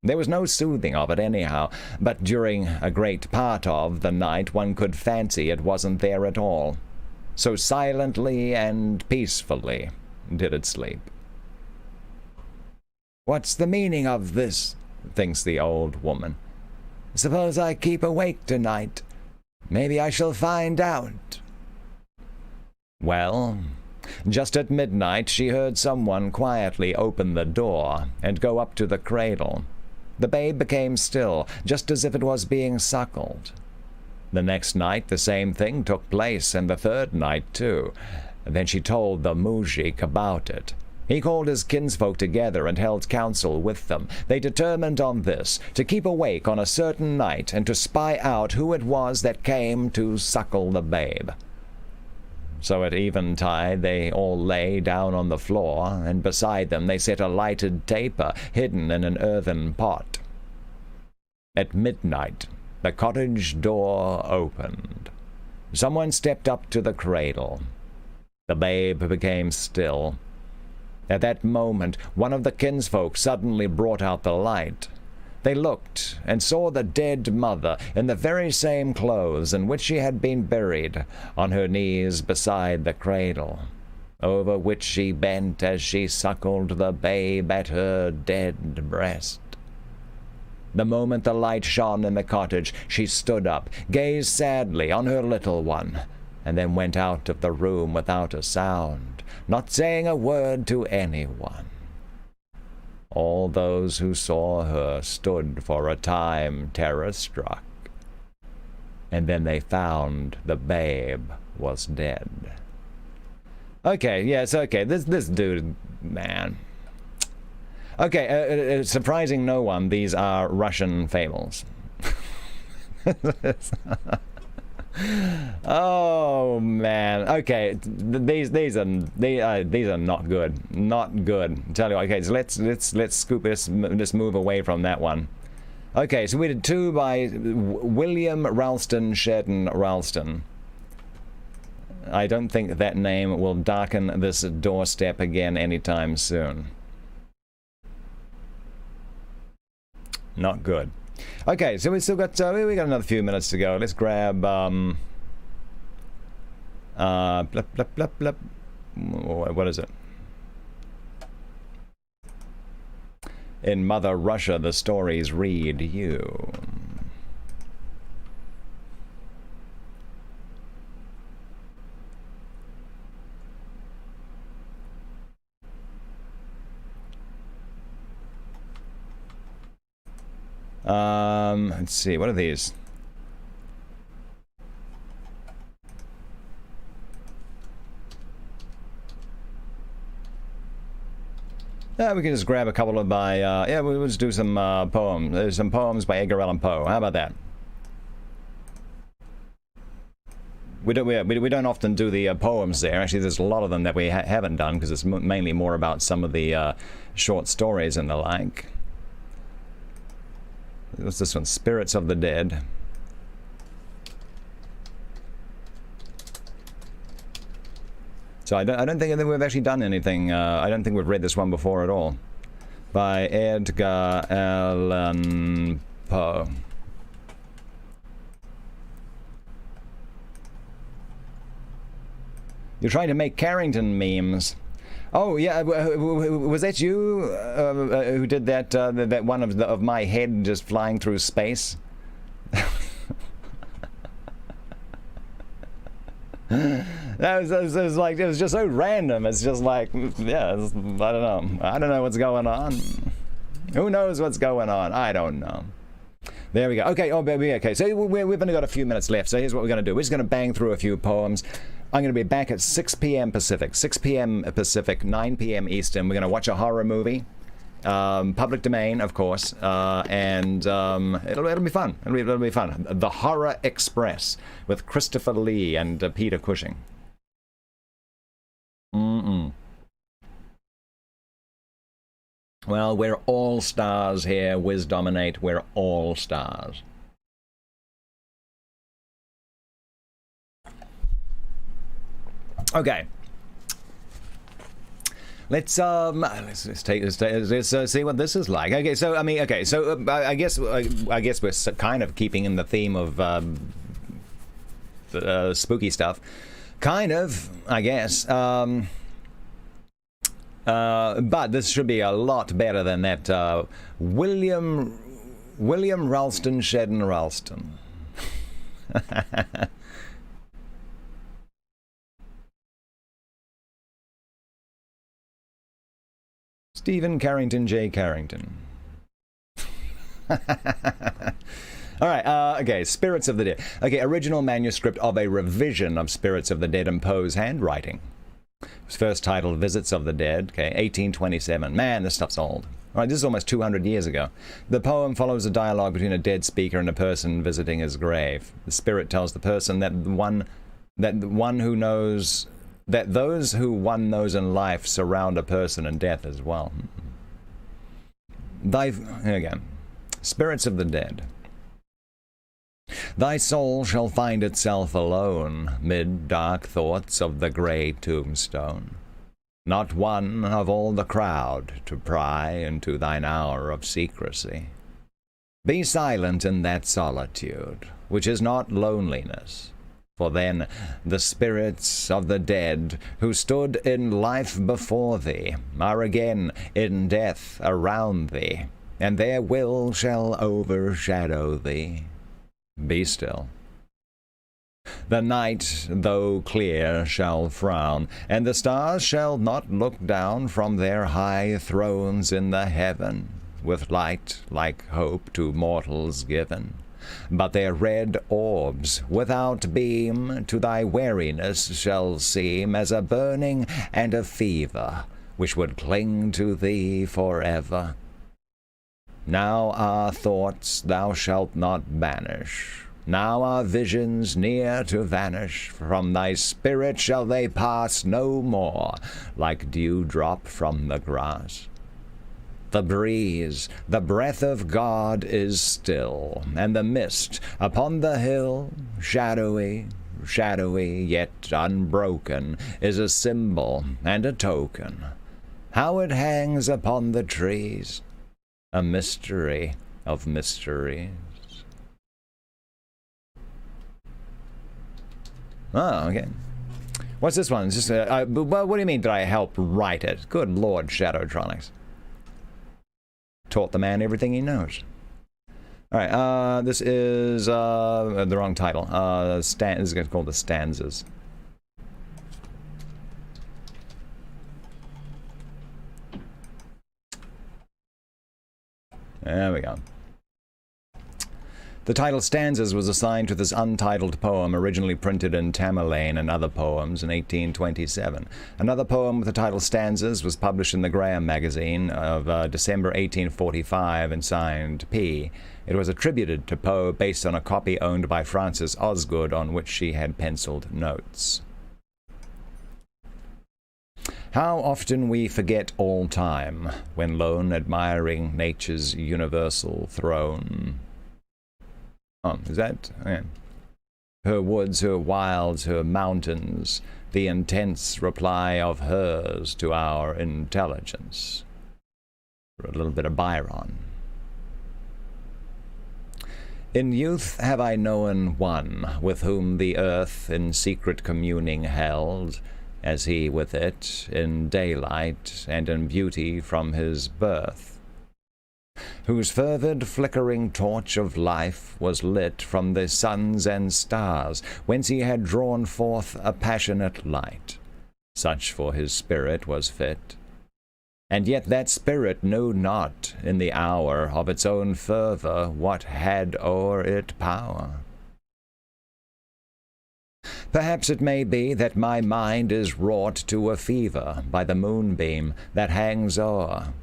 There was no soothing of it anyhow, but during a great part of the night one could fancy it wasn't there at all. So silently and peacefully did it sleep. "What's the meaning of this?" thinks the old woman. "Suppose I keep awake tonight. Maybe I shall find out." Well, just at midnight she heard someone quietly open the door and go up to the cradle. The babe became still, just as if it was being suckled. The next night the same thing took place, and the third night too. Then she told the moujik about it. He called his kinsfolk together and held counsel with them. They determined on this, to keep awake on a certain night and to spy out who it was that came to suckle the babe. So at eventide they all lay down on the floor, and beside them they set a lighted taper hidden in an earthen pot. At midnight the cottage door opened. Someone stepped up to the cradle. The babe became still. At that moment, one of the kinsfolk suddenly brought out the light. They looked and saw the dead mother in the very same clothes in which she had been buried, on her knees beside the cradle, over which she bent as she suckled the babe at her dead breast. The moment the light shone in the cottage, she stood up, gazed sadly on her little one, and then went out of the room without a sound, not saying a word to anyone. All those who saw her stood for a time terror-struck, and then they found the babe was dead. Okay, yes, okay, this dude, man. Okay, surprising no one, these are Russian fables. Oh man. Okay, these are not good. Not good. Tell you what, okay, so let's scoop this, just move away from that one. Okay, so we did 2 by William Ralston Shedden Ralston. I don't think that name will darken this doorstep again anytime soon. Not good. Okay, so we still got we got another few minutes to go. Let's grab blip, blip, blip, blip. What is it? In Mother Russia, the stories read you. Let's see, what are these? Yeah, we can just grab a couple of by, yeah, we'll just do some poems. There's some poems by Edgar Allan Poe. How about that? We don't often do the poems there. Actually, there's a lot of them that we haven't done because it's mainly more about some of the short stories and the like. What's this one? Spirits of the Dead. So I don't think we've actually done anything. I don't think we've read this one before at all. By Edgar Allan Poe. You're trying to make Carrington memes. Oh yeah, was that you who did that? That one of my head just flying through space. That was like, it was just so random. It's just like, yeah, I don't know. I don't know what's going on. Who knows what's going on? I don't know. There we go. Okay, oh baby, okay. So we've only got a few minutes left. So here's what we're going to do. We're just going to bang through a few poems. I'm going to be back at 6 p.m. Pacific, 6 p.m. Pacific, 9 p.m. Eastern. We're going to watch a horror movie. Public domain, of course, and it'll be fun. It'll be fun. The Horror Express with Christopher Lee and Peter Cushing. Well, we're all stars here. Wiz Dominate. We're all stars. Okay. Let's see what this is like. Okay, so I mean, okay, so I guess we're kind of keeping in the theme of spooky stuff, kind of, I guess. But this should be a lot better than that. William Ralston Shedden Ralston. Stephen Carrington J. Carrington. All right, okay, Spirits of the Dead. Okay, original manuscript of a revision of Spirits of the Dead in Poe's handwriting. It was first titled Visits of the Dead, okay, 1827. Man, this stuff's old. All right, this is almost 200 years ago. The poem follows a dialogue between a dead speaker and a person visiting his grave. The spirit tells the person that those who one knows in life surround a person in death as well. Here again. Spirits of the Dead. Thy soul shall find itself alone mid dark thoughts of the grey tombstone. Not one of all the crowd to pry into thine hour of secrecy. Be silent in that solitude, which is not loneliness. For then the spirits of the dead who stood in life before thee are again in death around thee, and their will shall overshadow thee. Be still. The night, though clear, shall frown, and the stars shall not look down from their high thrones in the heaven, with light like hope to mortals given. But their red orbs, without beam, to thy weariness shall seem as a burning and a fever, which would cling to thee forever. Now our thoughts thou shalt not banish, now our visions near to vanish, from thy spirit shall they pass no more, like dewdrop from the grass. The breeze, the breath of God is still, and the mist upon the hill, shadowy, shadowy, yet unbroken, is a symbol and a token. How it hangs upon the trees, a mystery of mysteries. Oh, okay. What's this one? It's just what do you mean, did I help write it? Good Lord, Shadowtronics. Taught the man everything he knows. Alright, this is the wrong title. This is called The Stanzas. There we go. The title Stanzas was assigned to this untitled poem originally printed in Tamerlane and Other Poems in 1827. Another poem with the title Stanzas was published in the Graham magazine of December 1845 and signed P. It was attributed to Poe based on a copy owned by Frances Osgood on which she had penciled notes. How often we forget all time when lone admiring nature's universal throne. Oh, is that? Yeah. Her woods, her wilds, her mountains, the intense reply of hers to our intelligence. A little bit of Byron. In youth have I known one with whom the earth in secret communing held, as he with it, in daylight and in beauty from his birth, whose fervid flickering torch of life was lit from the suns and stars, whence he had drawn forth a passionate light. Such for his spirit was fit. And yet that spirit knew not, in the hour of its own fervour, what had o'er it power. Perhaps it may be that my mind is wrought to a fever by the moonbeam that hangs o'er,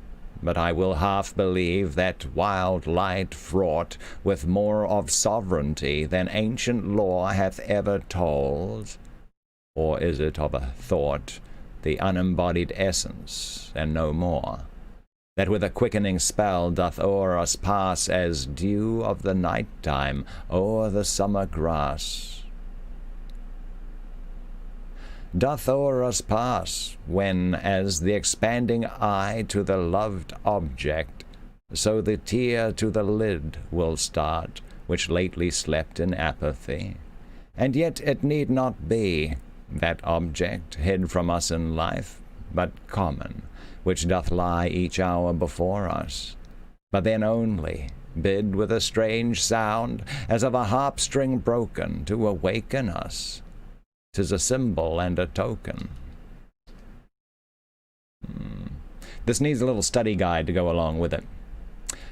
but I will half believe that wild light fraught with more of sovereignty than ancient law hath ever told. Or is it of a thought, the unembodied essence, and no more, that with a quickening spell doth o'er us pass as dew of the night time o'er the summer grass? Doth o'er us pass, when, as the expanding eye to the loved object, so the tear to the lid will start, which lately slept in apathy. And yet it need not be that object, hid from us in life, but common, which doth lie each hour before us, but then only bid with a strange sound, as of a harp string broken, to awaken us. 'Tis a symbol and a token. This needs a little study guide to go along with it.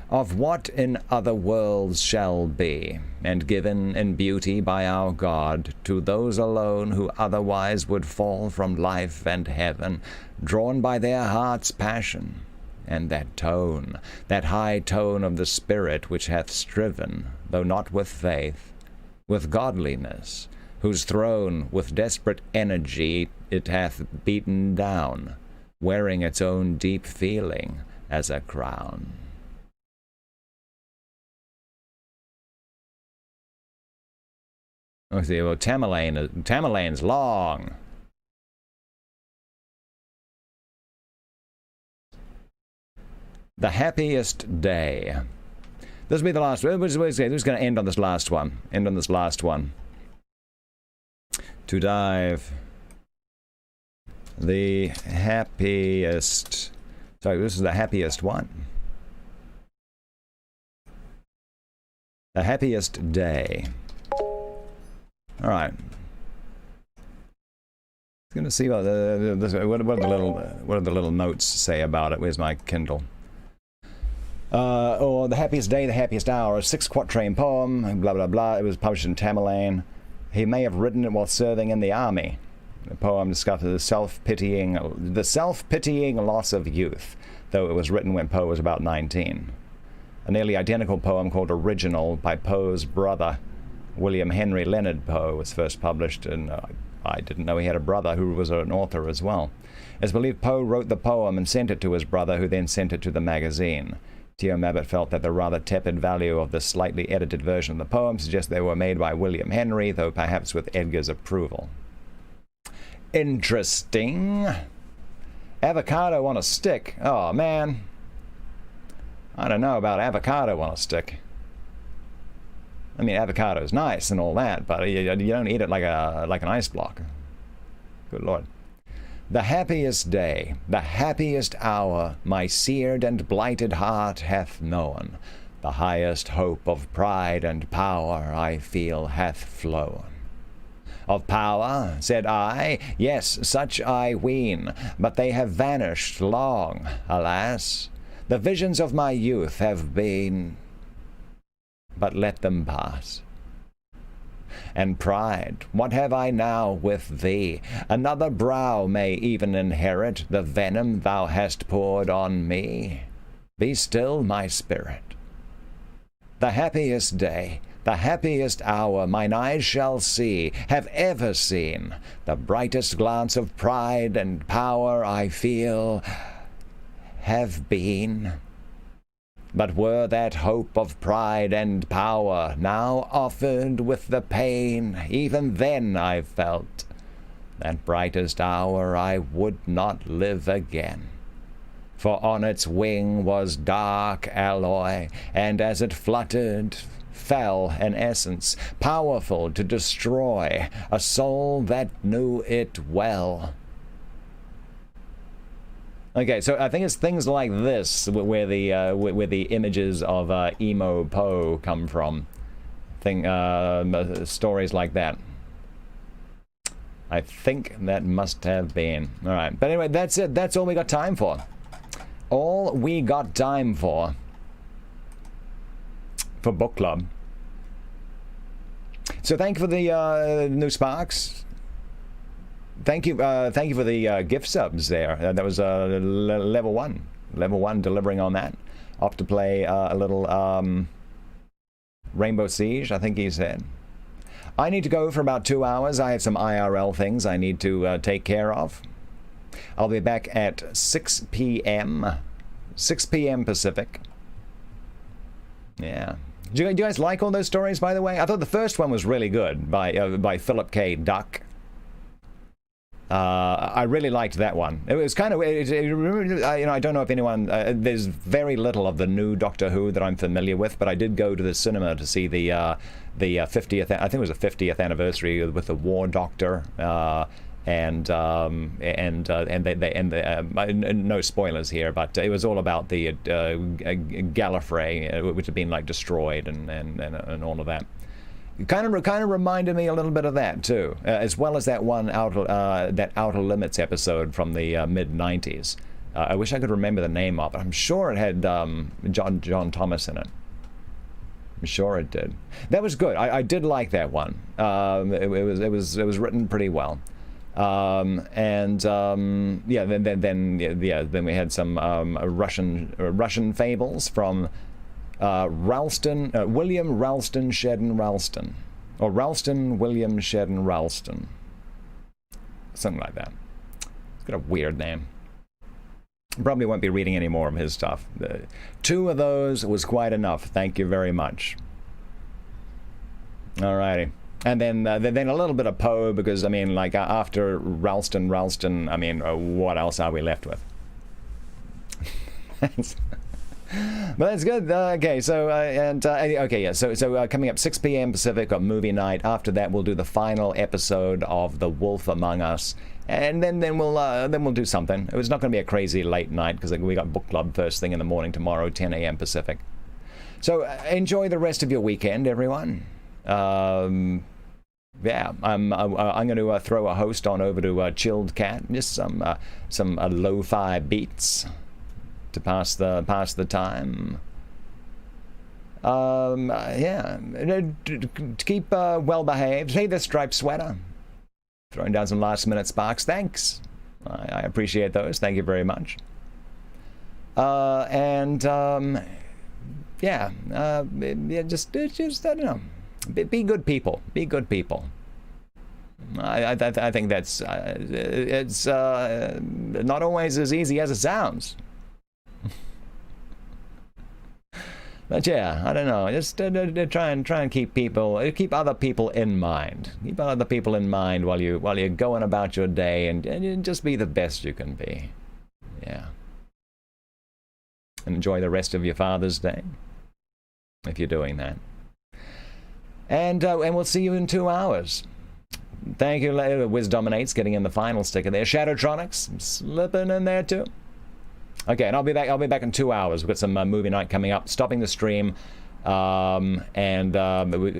Of what in other worlds shall be, and given in beauty by our God, to those alone who otherwise would fall from life and heaven, drawn by their heart's passion, and that tone, that high tone of the spirit which hath striven, though not with faith, with godliness, whose throne with desperate energy it hath beaten down, wearing its own deep feeling as a crown. Let's see, well, Tamerlane's long. The happiest day. This will be the last one. We're just going to end on this last one. To dive. The happiest. Sorry, this is the happiest one. The happiest day. All right. Going to see what what do the little notes say about it. Where's my Kindle? Or the happiest day, the happiest hour, a 6-quatrain poem, blah blah blah. It was published in Tamerlane. He may have written it while serving in the army. The poem discusses the self-pitying loss of youth, though it was written when Poe was about 19. A nearly identical poem called Original by Poe's brother, William Henry Leonard Poe, was first published in. I didn't know he had a brother who was an author as well. It's believed Poe wrote the poem and sent it to his brother, who then sent it to the magazine. T.O. Mabbitt felt that the rather tepid value of the slightly edited version of the poem suggests they were made by William Henry, though perhaps with Edgar's approval. Interesting. Avocado on a stick. Oh, man. I don't know about avocado on a stick. I mean, avocado's nice and all that, but you don't eat it like an ice block. Good Lord. The happiest day, the happiest hour, my seared and blighted heart hath known. The highest hope of pride and power I feel hath flown. Of power, said I, yes, such I ween, but they have vanished long, alas. The visions of my youth have been, but let them pass. And pride, what have I now with thee? Another brow may even inherit the venom thou hast poured on me. Be still, my spirit. The happiest day, the happiest hour mine eyes shall see, have ever seen, the brightest glance of pride and power I feel, have been. But were that hope of pride and power now offered with the pain, even then I felt that brightest hour I would not live again. For on its wing was dark alloy, and as it fluttered, fell an essence, powerful to destroy a soul that knew it well. Okay, so I think it's things like this where the images of emo Poe come from. Stories like that. I think that must have been. All right, but anyway, that's it. That's all we got time for. All we got time for book club. So thank you for the new sparks. Thank you for the gift subs there. That was level one. Level 1 delivering on that. Off to play a little Rainbow Siege, I think he said. I need to go for about 2 hours. I have some IRL things I need to take care of. I'll be back at 6 p.m. 6 p.m. Pacific. Yeah. Do you guys like all those stories, by the way? I thought the first one was really good by Philip K. Duck. I really liked that one. It was kind of, I don't know if anyone, there's very little of the new Doctor Who that I'm familiar with, but I did go to the cinema to see the 50th, I think it was the 50th anniversary with the War Doctor, and no spoilers here, but it was all about the Gallifrey, which had been like destroyed and all of that. Kind of reminded me a little bit of that too, as well as that one that Outer Limits episode from the mid '90s. I wish I could remember the name of it. I'm sure it had John Thomas in it. I'm sure it did. That was good. I did like that one. It was written pretty well. Then we had some Russian fables from William Ralston Shedden Ralston, or Ralston William Shedden Ralston, something like that. It's got a weird name. Probably won't be reading any more of his stuff. 2 of those was quite enough. Thank you very much. Alrighty. And then a little bit of Poe, because I mean, like after Ralston, I mean, what else are we left with? But that's good. Okay, so So coming up 6 p.m. Pacific, got movie night. After that, we'll do the final episode of The Wolf Among Us, and then we'll do something. It was not going to be a crazy late night because we got book club first thing in the morning tomorrow, 10 a.m. Pacific. So enjoy the rest of your weekend, everyone. yeah, I'm going to throw a host on over to Chilled Cat, just some lo-fi beats to pass the time. Yeah, to keep well behaved. Hey, this striped sweater. Throwing down some last minute sparks. Thanks. I appreciate those. Thank you very much. Yeah, just I don't know. Be good people. Be good people. I think that's it's not always as easy as it sounds. But yeah, I don't know. Just try and keep other people in mind. Keep other people in mind while you're going about your day, and just be the best you can be. Yeah. Enjoy the rest of your Father's Day, if you're doing that. And we'll see you in 2 hours. Thank you, Wiz Dominates, getting in the final sticker there. Shadowtronics slipping in there too. Okay, and I'll be back in 2 hours. We've got some movie night coming up. Stopping the stream, and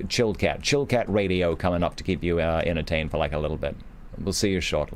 Chilled Cat Radio coming up to keep you entertained for like a little bit. We'll see you shortly.